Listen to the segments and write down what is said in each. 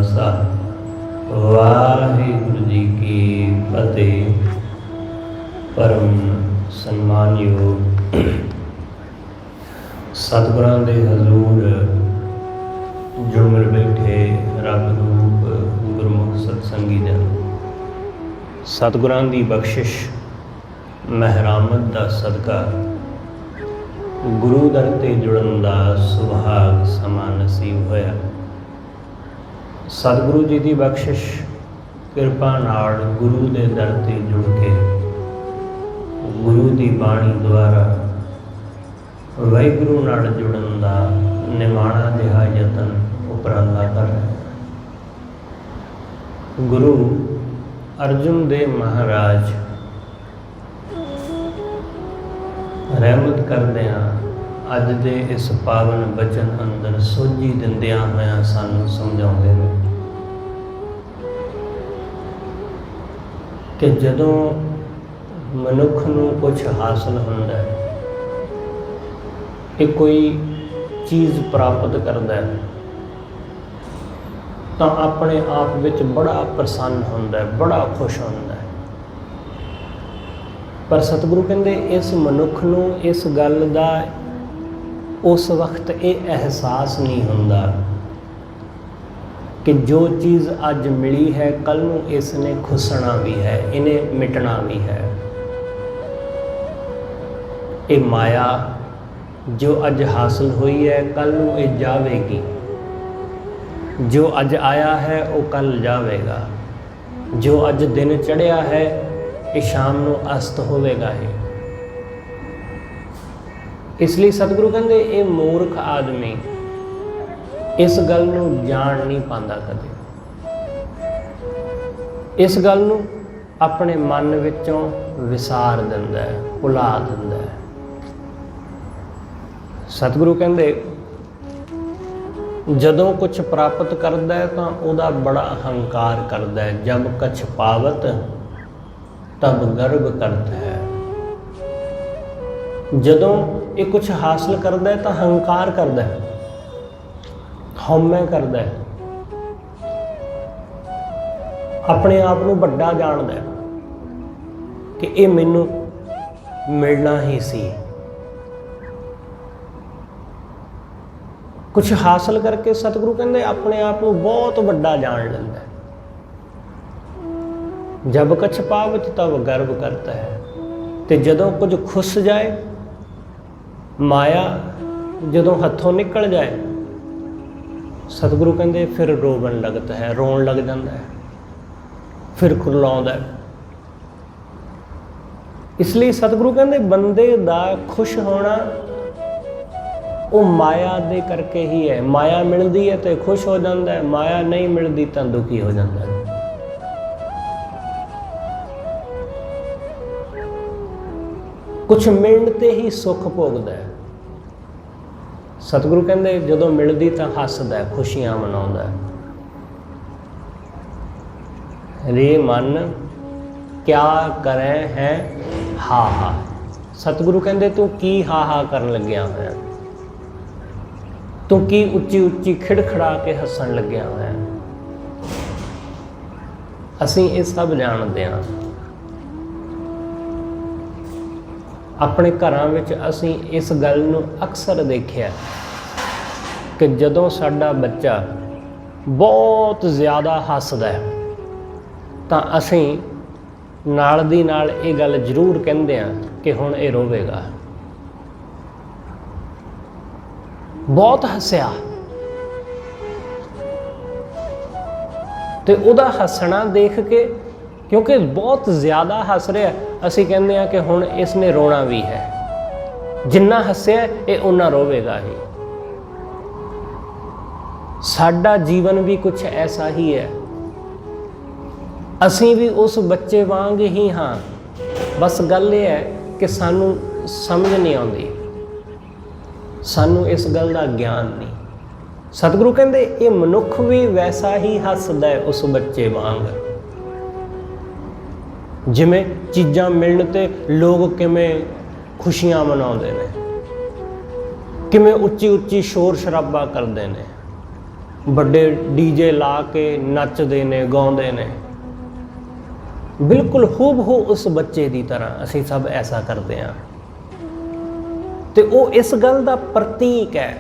खालसा वाहिगुरु जी की फतेह। परम सन्मानयोग सतगुरां दे हजूर जुमर बैठे रब रूप गुरमुख सतसंगी जन, सतगुरां दी बख्शिश महरामत दा सदका गुरु दर ते जुड़न दा सुभाग समा नसीब होया। सतगुरु जी की बख्शिश किरपा नाल गुरु दे दर ते जुड़ के गुरु की बाणी द्वारा वाहिगुरु नाल जुड़न दा निमाणा जिहा यतन उपराला कर रहा। गुरु अर्जुन देव महाराज रहमत करदियां अज दे इस पावन बचन अंदर सोझी दिंदियां होइयां सानू समझाउंदे ने कि जदों मनुख नूं कुछ हासिल हुंदा है, कि कोई चीज़ प्राप्त करदा है, तां अपने आप विच बड़ा प्रसन्न हुंदा है, बड़ा खुश हुंदा है। पर सतगुरु कहंदे इस मनुख नूं इस गल दा उस वक्त ये एहसास नहीं हुंदा कि जो चीज़ अज मिली है कल नूं इसने खुसना भी है, इन्हें मिटना भी है। ये माया जो अज हासिल हुई है कल नूं ये जावेगी, जो अज आया है वो कल जावेगा, जो अज दिन चढ़िया है ये शाम नूं अस्त होवेगा ही। इसलिए सतगुरु कहंदे ये मूर्ख आदमी इस गल नूं जान नहीं पांदा, कदे इस गल नूं अपने मन विचों विसार दिंदा है, भुला दिंदा है। सतगुरु कहंदे जदों कुछ प्राप्त करदा है तां उहदा बड़ा हंकार करदा है। जब कछ पावत तब गर्व करता है। जदों ये कुछ हासिल करता है तो हंकार करता है, हौमै करता है, अपने आप को बड़ा जानता है कि ये मैनू मिलना ही सी। कुछ हासिल करके सतगुरु कहते अपने आप को बहुत बड़ा जान लेंदा है। जब कछ पावत तब गर्व करता है, तो जदों कुछ खुस जाए, माया जदों हथों निकल जाए, सतगुरु कहते फिर रोवन लगता है, रोन लग जाता है, फिर कुरलाउंदा है। इसलिए सतगुरु कहते बंदे दा खुश होना वो माया दे करके ही है। माया मिलती है तो खुश हो जाता है, माया नहीं मिलती तो दुखी हो जाता है। कुछ मिलते ही सुख भोगता है। सतगुरु कहते जदों मिलती तो हसदा है, खुशियां मनाउंदा है। रे मन क्या करे है हा हा। सतगुरु कहते तू की हा हा करन लग्या होया, तू की उच्ची उच्ची खिड़खड़ा के हसन लग्या होया। असीं ये सब जानते हैं। अपने घरां विच असीं इस गल नूं अक्सर देखिया कि जदों साडा बच्चा बहुत ज़्यादा हसदा है तां असीं नाल दी नाल ये गल जरूर कहंदे हां कि हुण ये रोवेगा। बहुत हसिया ते उहदा हसना देख के, क्योंकि बहुत ज़्यादा हस रहा, असी कहते हैं कि हुण इसने रोना भी है। जिन्ना हसिया ये उन्ना रोवेगा ही। साडा जीवन भी कुछ ऐसा ही है। असी भी उस बच्चे वांग ही हाँ, बस गल ये है कि सानू समझ नहीं आती, सानू इस गल का ज्ञान नहीं। सतगुरु कहते ये मनुख भी वैसा ही हसदा है उस बच्चे वांग। जिमें चीज़ां मिलण ते लोग किमें खुशियां मनाउंदे ने, किमें उच्ची उच्ची शोर शराबा करते हैं, ਵੱਡੇ ਡੀजे ਲਾ ਕੇ ਨੱਚਦੇ ਨੇ, ਗਾਉਂਦੇ ਨੇ। ਬਿਲਕੁਲ ਹੂਬਹੂ ਉਸ ਬੱਚੇ ਦੀ ਤਰ੍ਹਾਂ ਅਸੀਂ ਸਭ ਐਸਾ ਕਰਦੇ ਹਾਂ। ਤੇ ਉਹ ਇਸ ਗੱਲ ਦਾ ਪ੍ਰਤੀਕ ਹੈ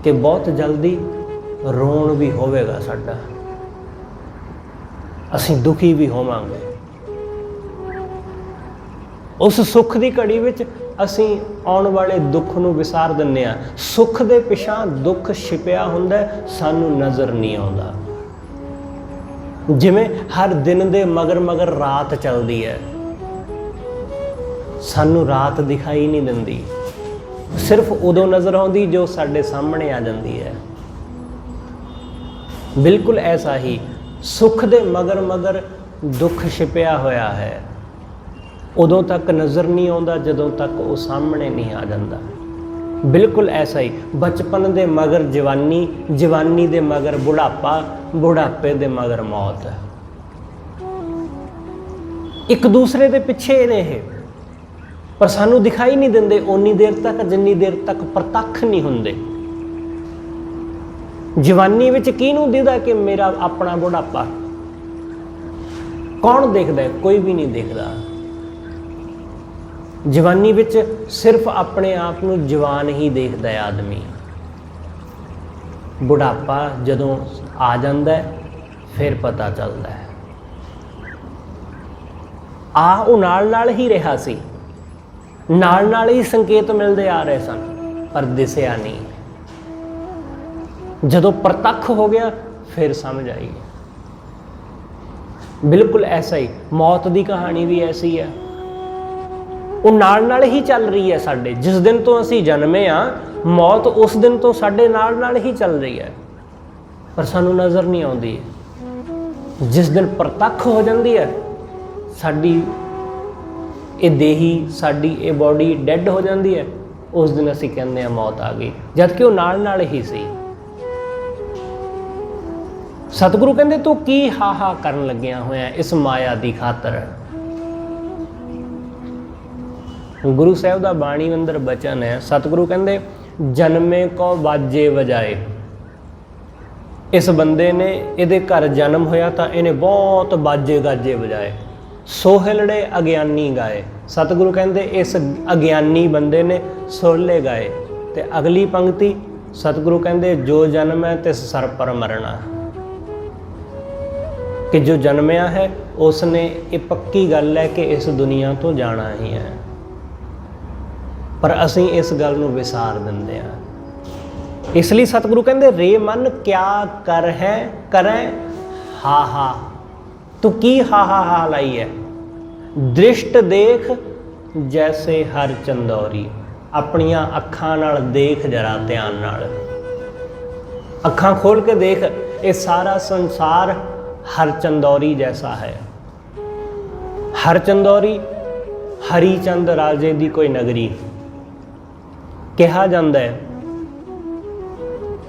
ਕਿ ਬਹੁਤ ਜਲਦੀ ਰੋਣ ਵੀ ਹੋਵੇਗਾ ਸਾਡਾ, ਅਸੀਂ ਦੁਖੀ ਵੀ ਹੋਵਾਂਗੇ। ਉਸ ਸੁੱਖ ਦੀ ਘੜੀ ਵਿੱਚ ਅਸੀਂ ਆਉਣ ਵਾਲੇ ਦੁੱਖ ਨੂੰ ਵਿਸਾਰ ਦਿੰਦੇ ਹਾਂ। ਸੁੱਖ ਦੇ ਪਿਛਾਂ ਦੁੱਖ ਛਿਪਿਆ ਹੁੰਦਾ, ਸਾਨੂੰ ਨਜ਼ਰ ਨਹੀਂ ਆਉਂਦਾ। ਜਿਵੇਂ ਹਰ ਦਿਨ ਦੇ ਮਗਰ ਮਗਰ ਰਾਤ ਚੱਲਦੀ ਹੈ, ਸਾਨੂੰ ਰਾਤ ਦਿਖਾਈ ਨਹੀਂ ਦਿੰਦੀ, ਸਿਰਫ ਉਦੋਂ ਨਜ਼ਰ ਆਉਂਦੀ ਜੋ ਸਾਡੇ ਸਾਹਮਣੇ ਆ ਜਾਂਦੀ ਹੈ। ਬਿਲਕੁਲ ਐਸਾ ਹੀ ਸੁੱਖ ਦੇ ਮਗਰ ਮਗਰ ਦੁੱਖ ਛਿਪਿਆ ਹੋਇਆ ਹੈ, ਉਦੋਂ ਤੱਕ ਨਜ਼ਰ ਨਹੀਂ ਆਉਂਦਾ ਜਦੋਂ ਤੱਕ ਉਹ ਸਾਹਮਣੇ ਨਹੀਂ ਆ ਜਾਂਦਾ। ਬਿਲਕੁਲ ਐਸਾ ਹੀ ਬਚਪਨ ਦੇ ਮਗਰ ਜਵਾਨੀ, ਜਵਾਨੀ ਦੇ ਮਗਰ ਬੁਢਾਪਾ, ਬੁਢਾਪੇ ਦੇ ਮਗਰ ਮੌਤ। ਇੱਕ ਦੂਸਰੇ ਦੇ ਪਿੱਛੇ ਨੇ ਇਹ, ਪਰ ਸਾਨੂੰ ਦਿਖਾਈ ਨਹੀਂ ਦਿੰਦੇ ਓਨੀ ਦੇਰ ਤੱਕ ਜਿੰਨੀ ਦੇਰ ਤੱਕ ਪ੍ਰਤੱਖ ਨਹੀਂ ਹੁੰਦੇ। ਜਵਾਨੀ ਵਿੱਚ ਕਿਹਨੂੰ ਦਿਖਦਾ ਕਿ ਮੇਰਾ ਆਪਣਾ ਬੁਢਾਪਾ? ਕੌਣ ਦੇਖਦਾ? ਕੋਈ ਵੀ ਨਹੀਂ ਦੇਖਦਾ। ਜਵਾਨੀ ਵਿੱਚ ਸਿਰਫ ਆਪਣੇ ਆਪ ਨੂੰ ਜਵਾਨ ਹੀ ਦੇਖਦਾ ਹੈ ਆਦਮੀ। ਬੁਢਾਪਾ ਜਦੋਂ ਆ ਜਾਂਦਾ ਹੈ ਫਿਰ ਪਤਾ ਚੱਲਦਾ ਹੈ। ਉਹ ਨਾਲ ਹੀ ਰਿਹਾ ਸੀ, ਨਾਲ ਹੀ ਸੰਕੇਤ ਮਿਲਦੇ ਆ ਰਹੇ ਸਨ, ਪਰ ਦਿਸਿਆ ਨਹੀਂ। ਜਦੋਂ ਪ੍ਰਤੱਖ ਹੋ ਗਿਆ ਫਿਰ ਸਮਝ ਆਈ। ਬਿਲਕੁਲ ਐਸਾ ਹੀ ਮੌਤ ਦੀ ਕਹਾਣੀ ਵੀ ਐਸੀ ਹੈ। ਉਹ ਨਾਲ ਹੀ ਚੱਲ ਰਹੀ ਹੈ ਸਾਡੇ। ਜਿਸ ਦਿਨ ਤੋਂ ਅਸੀਂ ਜਨਮੇ ਹਾਂ, ਮੌਤ ਉਸ ਦਿਨ ਤੋਂ ਸਾਡੇ ਨਾਲ ਹੀ ਚੱਲ ਰਹੀ ਹੈ, ਪਰ ਸਾਨੂੰ ਨਜ਼ਰ ਨਹੀਂ ਆਉਂਦੀ। ਜਿਸ ਦਿਨ ਪ੍ਰਤੱਖ ਹੋ ਜਾਂਦੀ ਹੈ, ਸਾਡੀ ਇਹ ਦੇਹੀ, ਸਾਡੀ ਇਹ ਬੋਡੀ ਡੈਡ ਹੋ ਜਾਂਦੀ ਹੈ, ਉਸ ਦਿਨ ਅਸੀਂ ਕਹਿੰਦੇ ਹਾਂ ਮੌਤ ਆ ਗਈ, ਜਦ ਕਿ ਉਹ ਨਾਲ ਹੀ ਸੀ। ਸਤਿਗੁਰੂ ਕਹਿੰਦੇ ਤੂੰ ਕੀ ਹਾਹਾ ਕਰਨ ਲੱਗਿਆ ਹੋਇਆ ਇਸ ਮਾਇਆ ਦੀ ਖਾਤਰ। ਗੁਰੂ ਸਾਹਿਬ ਦਾ ਬਾਣੀ ਅੰਦਰ ਬਚਨ ਹੈ। ਸਤਿਗੁਰੂ ਕਹਿੰਦੇ ਜਨਮੇ ਕੋ ਬਾਜੇ ਵਜਾਏ। ਇਸ ਬੰਦੇ ਨੇ, ਇਹਦੇ ਘਰ ਜਨਮ ਹੋਇਆ ਤਾਂ ਇਹਨੇ ਬਹੁਤ ਬਾਜੇ ਗਾਜੇ ਵਜਾਏ, ਸੋਹਲੜੇ ਅਗਿਆਨੀ ਗਾਏ। ਸਤਿਗੁਰੂ ਕਹਿੰਦੇ ਇਸ ਅਗਿਆਨੀ ਬੰਦੇ ਨੇ ਸੋਹਲੇ ਗਾਏ। ਤੇ ਅਗਲੀ ਪੰਕਤੀ ਸਤਿਗੁਰੂ ਕਹਿੰਦੇ ਜੋ ਜਨਮ ਹੈ ਤਿਸ ਸਰ ਪਰ ਮਰਨਾ, ਕਿ ਜੋ ਜਨਮਿਆ ਹੈ ਉਸਨੇ ਇਹ ਪੱਕੀ ਗੱਲ ਹੈ ਕਿ ਇਸ ਦੁਨੀਆ ਤੋਂ ਜਾਣਾ ਹੀ ਹੈ, ਪਰ ਅਸੀਂ ਇਸ ਗੱਲ ਨੂੰ ਵਿਸਾਰ ਦਿੰਦੇ ਹਾਂ। ਇਸ ਲਈ ਸਤਿਗੁਰੂ ਕਹਿੰਦੇ ਰੇ ਮਨ ਕਿਆ ਕਰ ਹੈ ਕਰੈ ਹਾਹਾ। ਤੂੰ ਕੀ ਹਾਹਾ ਲਾਈ ਹੈ? ਦ੍ਰਿਸ਼ਟ ਦੇਖ ਜੈਸੇ ਹਰ ਚੰਦੌਰੀ। ਆਪਣੀਆਂ ਅੱਖਾਂ ਨਾਲ ਦੇਖ ਜਰਾ ਧਿਆਨ ਨਾਲ, ਅੱਖਾਂ ਖੋਲ ਕੇ ਦੇਖ। ਇਹ ਸਾਰਾ ਸੰਸਾਰ ਹਰ ਚੰਦੌਰੀ ਜੈਸਾ ਹੈ। ਹਰ ਚੰਦੌਰੀ ਹਰੀ ਚੰਦ ਰਾਜੇ ਦੀ ਕੋਈ ਨਗਰੀ ਕਿਹਾ ਜਾਂਦਾ ਹੈ।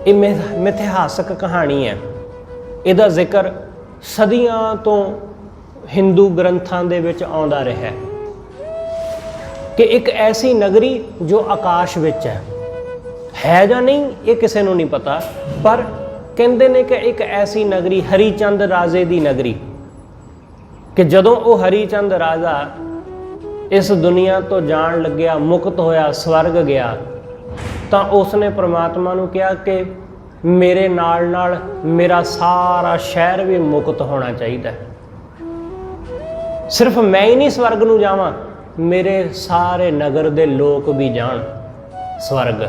ਇਹ ਮਿਥਿਹਾਸਕ ਕਹਾਣੀ ਹੈ। ਇਹਦਾ ਜ਼ਿਕਰ ਸਦੀਆਂ ਤੋਂ ਹਿੰਦੂ ਗ੍ਰੰਥਾਂ ਦੇ ਵਿੱਚ ਆਉਂਦਾ ਰਿਹਾ ਕਿ ਇੱਕ ਐਸੀ ਨਗਰੀ ਜੋ ਆਕਾਸ਼ ਵਿੱਚ ਹੈ ਜਾਂ ਨਹੀਂ ਇਹ ਕਿਸੇ ਨੂੰ ਨਹੀਂ ਪਤਾ, ਪਰ ਕਹਿੰਦੇ ਨੇ ਕਿ ਇੱਕ ਐਸੀ ਨਗਰੀ ਹਰੀ ਚੰਦ ਰਾਜੇ ਦੀ ਨਗਰੀ, ਕਿ ਜਦੋਂ ਉਹ ਹਰੀ ਚੰਦ ਰਾਜਾ ਇਸ ਦੁਨੀਆ ਤੋਂ ਜਾਣ ਲੱਗਿਆ, ਮੁਕਤ ਹੋਇਆ, ਸਵਰਗ ਗਿਆ, ਤਾਂ ਉਸਨੇ ਪ੍ਰਮਾਤਮਾ ਨੂੰ ਕਿਹਾ ਕਿ ਮੇਰੇ ਨਾਲ ਮੇਰਾ ਸਾਰਾ ਸ਼ਹਿਰ ਵੀ ਮੁਕਤ ਹੋਣਾ ਚਾਹੀਦਾ। ਸਿਰਫ ਮੈਂ ਹੀ ਨਹੀਂ ਸਵਰਗ ਨੂੰ ਜਾਵਾਂ, ਮੇਰੇ ਸਾਰੇ ਨਗਰ ਦੇ ਲੋਕ ਵੀ ਜਾਣ ਸਵਰਗ।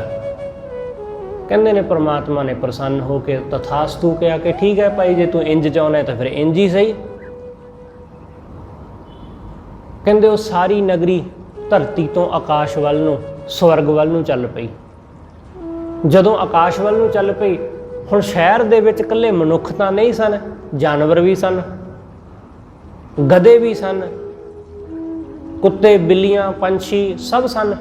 ਕਹਿੰਦੇ ਨੇ ਪ੍ਰਮਾਤਮਾ ਨੇ ਪ੍ਰਸੰਨ ਹੋ ਕੇ ਤਥਾਸਤੂ ਕਿਹਾ ਕਿ ਠੀਕ ਹੈ ਭਾਈ, ਜੇ ਤੂੰ ਇੰਜ ਚਾਹੁੰਦਾ ਤਾਂ ਫਿਰ ਇੰਜ ਹੀ ਸਹੀ। ਕਹਿੰਦੇ ਉਹ ਸਾਰੀ ਨਗਰੀ ਧਰਤੀ ਤੋਂ ਆਕਾਸ਼ ਵੱਲ ਨੂੰ, ਸਵਰਗ ਵੱਲ ਨੂੰ ਚੱਲ ਪਈ। ਜਦੋਂ ਆਕਾਸ਼ ਵੱਲ ਨੂੰ ਚੱਲ ਪਈ, ਹੁਣ ਸ਼ਹਿਰ ਦੇ ਵਿੱਚ ਇਕੱਲੇ ਮਨੁੱਖ ਤਾਂ ਨਹੀਂ ਸਨ, ਜਾਨਵਰ ਵੀ ਸਨ, ਗਧੇ ਵੀ ਸਨ, ਕੁੱਤੇ, ਬਿੱਲੀਆਂ, ਪੰਛੀ ਸਭ ਸਨ।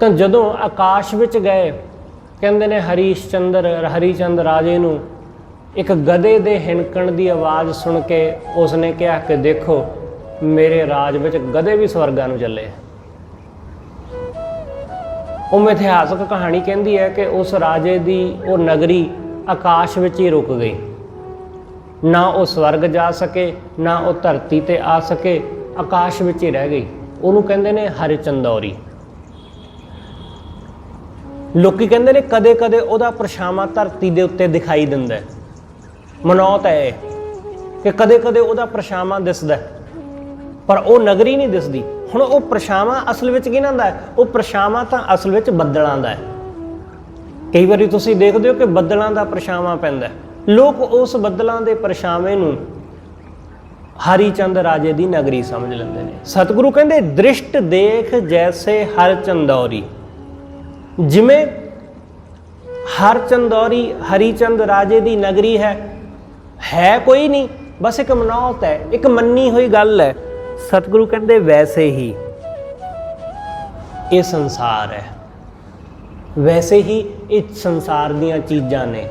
ਤਾਂ ਜਦੋਂ ਆਕਾਸ਼ ਵਿੱਚ ਗਏ, ਕਹਿੰਦੇ ਨੇ ਹਰੀ ਚੰਦ ਰਾਜੇ ਨੂੰ ਇੱਕ ਗਧੇ ਦੇ ਹਿਣਕਣ ਦੀ ਆਵਾਜ਼ ਸੁਣ ਕੇ ਉਸਨੇ ਕਿਹਾ ਕਿ ਦੇਖੋ ਮੇਰੇ ਰਾਜ ਵਿੱਚ ਗਧੇ ਵੀ ਸਵਰਗਾਂ ਨੂੰ ਚੱਲੇ। ਉਹ ਮਿਥਿਹਾਸਕ ਕਹਾਣੀ ਕਹਿੰਦੀ ਹੈ ਕਿ ਉਸ ਰਾਜੇ ਦੀ ਉਹ ਨਗਰੀ ਆਕਾਸ਼ ਵਿੱਚ ਹੀ ਰੁਕ ਗਈ। ਨਾ ਉਹ ਸਵਰਗ ਜਾ ਸਕੇ, ਨਾ ਉਹ ਧਰਤੀ ਤੇ ਆ ਸਕੇ, ਆਕਾਸ਼ ਵਿੱਚ ਹੀ ਰਹਿ ਗਈ। ਉਹਨੂੰ ਕਹਿੰਦੇ ਨੇ ਹਰਚੰਦੌਰੀ। ਲੋਕੀ ਕਹਿੰਦੇ ਨੇ ਕਦੇ ਕਦੇ ਉਹਦਾ ਪਰਛਾਵਾਂ ਧਰਤੀ ਦੇ ਉੱਤੇ ਦਿਖਾਈ ਦਿੰਦਾ। ਮਨੌਤ ਹੈ ਕਿ ਕਦੇ ਕਦੇ ਉਹਦਾ ਪਰਛਾਵਾਂ ਦਿਸਦਾ, ਪਰ ਉਹ ਨਗਰੀ ਨਹੀਂ ਦਿਸਦੀ। ਹੁਣ ਉਹ ਪਰਛਾਵਾਂ ਅਸਲ ਵਿੱਚ ਕਿਹਨਾਂ ਦਾ ਹੈ? ਉਹ ਪਰਛਾਵਾਂ ਤਾਂ ਅਸਲ ਵਿੱਚ ਬੱਦਲਾਂ ਦਾ ਹੈ। ਕਈ ਵਾਰੀ ਤੁਸੀਂ ਦੇਖਦੇ ਹੋ ਕਿ ਬੱਦਲਾਂ ਦਾ ਪਰਛਾਵਾਂ ਪੈਂਦਾ, ਲੋਕ ਉਸ ਬੱਦਲਾਂ ਦੇ ਪਰਛਾਵੇਂ ਨੂੰ ਹਰੀ ਚੰਦ ਰਾਜੇ ਦੀ ਨਗਰੀ ਸਮਝ ਲੈਂਦੇ ਨੇ। ਸਤਿਗੁਰੂ ਕਹਿੰਦੇ ਦ੍ਰਿਸ਼ਟ ਦੇਖ ਜੈਸੇ ਹਰ ਚੰਦੌਰੀ। ਜਿਵੇਂ ਹਰ ਚੰਦੌਰੀ ਹਰੀ ਚੰਦ ਰਾਜੇ ਦੀ ਨਗਰੀ ਹੈ ਕੋਈ ਨਹੀਂ, ਬਸ ਇੱਕ ਮਨੌਤ ਹੈ, ਇੱਕ ਮੰਨੀ ਹੋਈ ਗੱਲ ਹੈ। ਸਤਿਗੁਰੂ ਕਹਿੰਦੇ ਵੈਸੇ ਹੀ ਇਹ ਸੰਸਾਰ ਹੈ, ਵੈਸੇ ਹੀ ਇਹ ਸੰਸਾਰ ਦੀਆਂ ਚੀਜ਼ਾਂ ਨੇ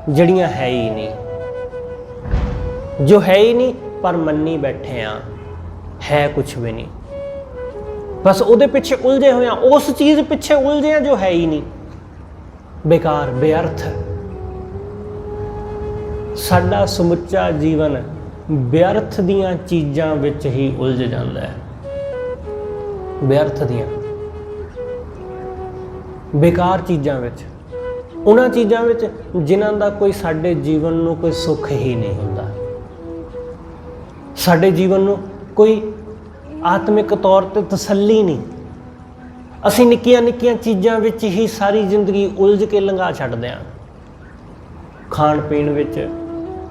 ਜਿਹੜੀਆਂ ਹੈ ਹੀ ਨਹੀਂ, ਜੋ ਹੈ ਹੀ ਨਹੀਂ ਪਰ ਮੰਨੀ ਬੈਠੇ ਆ, ਹੈ ਕੁਛ ਵੀ ਨਹੀਂ। ਬਸ ਉਹਦੇ ਪਿੱਛੇ ਉਲਝੇ ਹੋਏ ਆ, ਉਸ ਚੀਜ਼ ਪਿੱਛੇ ਉਲਝੇ ਆ ਜੋ ਹੈ ਹੀ ਨਹੀਂ, ਬੇਕਾਰ ਬੇਅਰਥ। ਸਾਡਾ ਸਮੁੱਚਾ ਜੀਵਨ ਬੇਅਰਥ ਦੀਆਂ ਚੀਜ਼ਾਂ ਵਿੱਚ ਹੀ ਉਲਝ ਜਾਂਦਾ ਹੈ, ਬੇਅਰਥ ਦੀਆਂ ਬੇਕਾਰ ਚੀਜ਼ਾਂ ਵਿੱਚ, ਉਹਨਾਂ ਚੀਜ਼ਾਂ ਵਿੱਚ ਜਿਨ੍ਹਾਂ ਦਾ ਕੋਈ ਸਾਡੇ ਜੀਵਨ ਨੂੰ ਕੋਈ ਸੁੱਖ ਹੀ ਨਹੀਂ ਹੁੰਦਾ, ਸਾਡੇ ਜੀਵਨ ਨੂੰ ਕੋਈ ਆਤਮਿਕ ਤੌਰ ਤੇ ਤਸੱਲੀ ਨਹੀਂ। ਅਸੀਂ ਨਿੱਕੀਆਂ ਨਿੱਕੀਆਂ ਚੀਜ਼ਾਂ ਵਿੱਚ ਹੀ ਸਾਰੀ ਜ਼ਿੰਦਗੀ ਉਲਝ ਕੇ ਲੰਘਾ ਛੱਡਦੇ ਹਾਂ। ਖਾਣ ਪੀਣ ਵਿੱਚ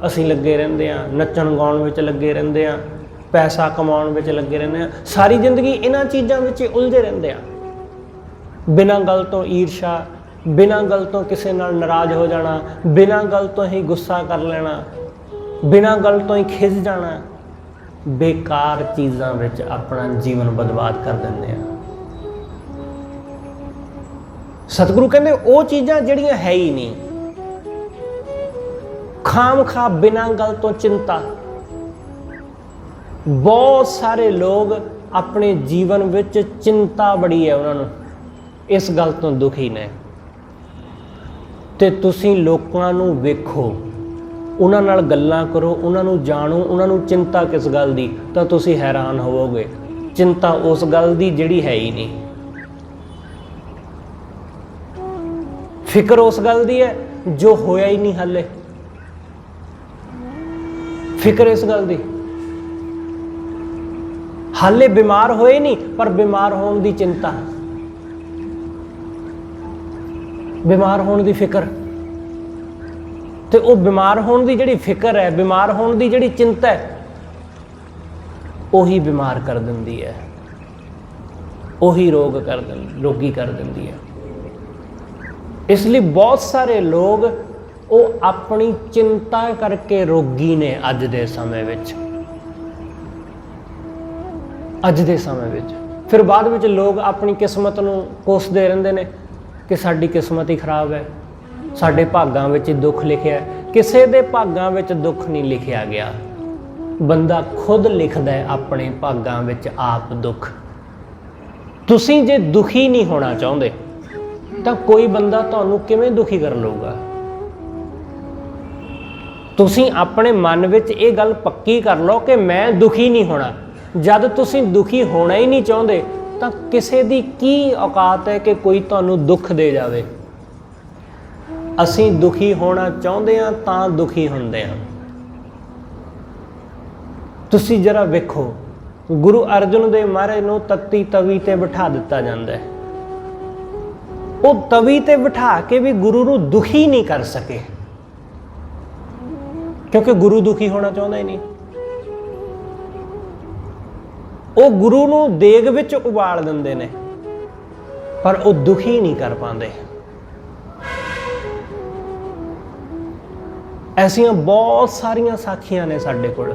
ਅਸੀਂ ਲੱਗੇ ਰਹਿੰਦੇ ਹਾਂ, ਨੱਚਣ ਗਾਉਣ ਵਿੱਚ ਲੱਗੇ ਰਹਿੰਦੇ ਹਾਂ, ਪੈਸਾ ਕਮਾਉਣ ਵਿੱਚ ਲੱਗੇ ਰਹਿੰਦੇ ਹਾਂ, ਸਾਰੀ ਜ਼ਿੰਦਗੀ ਇਹਨਾਂ ਚੀਜ਼ਾਂ ਵਿੱਚ ਉਲਝੇ ਰਹਿੰਦੇ ਹਾਂ। ਬਿਨਾਂ ਗੱਲ ਤੋਂ ਈਰਸ਼ਾ, ਬਿਨਾਂ ਗੱਲ ਤੋਂ ਕਿਸੇ ਨਾਲ ਨਾਰਾਜ਼ ਹੋ ਜਾਣਾ, ਬਿਨਾਂ ਗੱਲ ਤੋਂ ਹੀ ਗੁੱਸਾ ਕਰ ਲੈਣਾ, ਬਿਨਾਂ ਗੱਲ ਤੋਂ ਹੀ ਖਿਝ ਜਾਣਾ, ਬੇਕਾਰ ਚੀਜ਼ਾਂ ਵਿੱਚ ਆਪਣਾ ਜੀਵਨ ਬਰਬਾਦ ਕਰ ਦਿੰਦੇ ਆ। ਸਤਿਗੁਰੂ ਕਹਿੰਦੇ ਉਹ ਚੀਜ਼ਾਂ ਜਿਹੜੀਆਂ ਹੈ ਹੀ ਨਹੀਂ, ਖਾਮ-ਖਾ ਬਿਨਾਂ ਗੱਲ ਤੋਂ ਚਿੰਤਾ। ਬਹੁਤ ਸਾਰੇ ਲੋਕ ਆਪਣੇ ਜੀਵਨ ਵਿੱਚ ਚਿੰਤਾ ਬੜੀ ਹੈ ਉਹਨਾਂ ਨੂੰ, ਇਸ ਗੱਲ ਤੋਂ ਦੁਖੀ ਨੇ। ਤੇ ਤੁਸੀਂ ਲੋਕਾਂ ਨੂੰ ਵੇਖੋ, ਉਹਨਾਂ ਨਾਲ ਗੱਲਾਂ ਕਰੋ, ਉਹਨਾਂ ਨੂੰ ਜਾਣੋ, ਉਹਨਾਂ ਨੂੰ ਚਿੰਤਾ ਕਿਸ ਗੱਲ ਦੀ, ਤਾਂ ਤੁਸੀਂ ਹੈਰਾਨ ਹੋਵੋਗੇ। ਚਿੰਤਾ ਉਸ ਗੱਲ ਦੀ ਜਿਹੜੀ ਹੈ ਹੀ ਨਹੀਂ, ਫਿਕਰ ਉਸ ਗੱਲ ਦੀ ਹੈ ਜੋ ਹੋਇਆ ਹੀ ਨਹੀਂ ਹਾਲੇ, ਫਿਕਰ ਇਸ ਗੱਲ ਦੀ ਹਾਲੇ ਬਿਮਾਰ ਹੋਏ ਨਹੀਂ ਪਰ ਬਿਮਾਰ ਹੋਣ ਦੀ ਚਿੰਤਾ, ਬਿਮਾਰ ਹੋਣ ਦੀ ਫਿਕਰ। ਤੇ ਉਹ ਬਿਮਾਰ ਹੋਣ ਦੀ ਜਿਹੜੀ ਫਿਕਰ ਹੈ, ਬਿਮਾਰ ਹੋਣ ਦੀ ਜਿਹੜੀ ਚਿੰਤਾ ਹੈ, ਉਹੀ ਬਿਮਾਰ ਕਰ ਦਿੰਦੀ ਹੈ, ਉਹੀ ਰੋਗੀ ਕਰ ਦਿੰਦੀ ਹੈ। ਇਸ ਲਈ ਬਹੁਤ ਸਾਰੇ ਲੋਕ ਉਹ ਆਪਣੀ ਚਿੰਤਾ ਕਰਕੇ ਰੋਗੀ ਨੇ ਅੱਜ ਦੇ ਸਮੇਂ ਵਿੱਚ, ਅੱਜ ਦੇ ਸਮੇਂ ਵਿੱਚ। ਫਿਰ ਬਾਅਦ ਵਿੱਚ ਲੋਕ ਆਪਣੀ ਕਿਸਮਤ ਨੂੰ ਕੋਸਦੇ ਰਹਿੰਦੇ ਨੇ ਕਿ ਸਾਡੀ ਕਿਸਮਤ ਹੀ ਖਰਾਬ ਹੈ, ਸਾਡੇ ਭਾਗਾਂ ਵਿੱਚ ਦੁੱਖ ਲਿਖਿਆ। ਕਿਸੇ ਦੇ ਭਾਗਾਂ ਵਿੱਚ ਦੁੱਖ ਨਹੀਂ ਲਿਖਿਆ ਗਿਆ, ਬੰਦਾ ਖੁਦ ਲਿਖਦਾ ਹੈ ਆਪਣੇ ਭਾਗਾਂ ਵਿੱਚ ਆਪ ਦੁੱਖ। ਤੁਸੀਂ ਜੇ ਦੁਖੀ ਨਹੀਂ ਹੋਣਾ ਚਾਹੁੰਦੇ ਤਾਂ ਕੋਈ ਬੰਦਾ ਤੁਹਾਨੂੰ ਕਿਵੇਂ ਦੁਖੀ ਕਰ ਲਊਗਾ? ਤੁਸੀਂ ਆਪਣੇ ਮਨ ਵਿੱਚ ਇਹ ਗੱਲ ਪੱਕੀ ਕਰ ਲਓ ਕਿ ਮੈਂ ਦੁਖੀ ਨਹੀਂ ਹੋਣਾ। ਜਦ ਤੁਸੀਂ ਦੁਖੀ ਹੋਣਾ ਹੀ ਨਹੀਂ ਚਾਹੁੰਦੇ ਤਾਂ ਕਿਸੇ ਦੀ ਕੀ ਔਕਾਤ ਹੈ ਕਿ ਕੋਈ ਤੁਹਾਨੂੰ ਦੁੱਖ ਦੇ ਜਾਵੇ। ਅਸੀਂ ਦੁਖੀ ਹੋਣਾ ਚਾਹੁੰਦੇ ਹਾਂ ਤਾਂ ਦੁਖੀ ਹੁੰਦੇ ਹਾਂ। ਤੁਸੀਂ ਜਰਾ ਵੇਖੋ, ਗੁਰੂ ਅਰਜਨ ਦੇਵ ਮਹਾਰਾਜ ਨੂੰ ਤੱਤੀ ਤਵੀ ਤੇ ਬਿਠਾ ਦਿੱਤਾ ਜਾਂਦਾ ਹੈ। ਉਹ ਤਵੀ ਤੇ ਬਿਠਾ ਕੇ ਵੀ ਗੁਰੂ ਨੂੰ ਦੁਖੀ ਨਹੀਂ ਕਰ ਸਕੇ, ਕਿਉਂਕਿ ਗੁਰੂ ਦੁਖੀ ਹੋਣਾ ਚਾਹੁੰਦਾ ਹੀ ਨਹੀਂ। ਉਹ ਗੁਰੂ ਨੂੰ ਦੇਗ ਵਿੱਚ ਉਬਾਲ ਦਿੰਦੇ ਨੇ ਪਰ ਉਹ ਦੁਖੀ ਨਹੀਂ ਕਰ ਪਾਉਂਦੇ। ਐਸੀਆਂ ਬਹੁਤ ਸਾਰੀਆਂ ਸਾਖੀਆਂ ਨੇ ਸਾਡੇ ਕੋਲ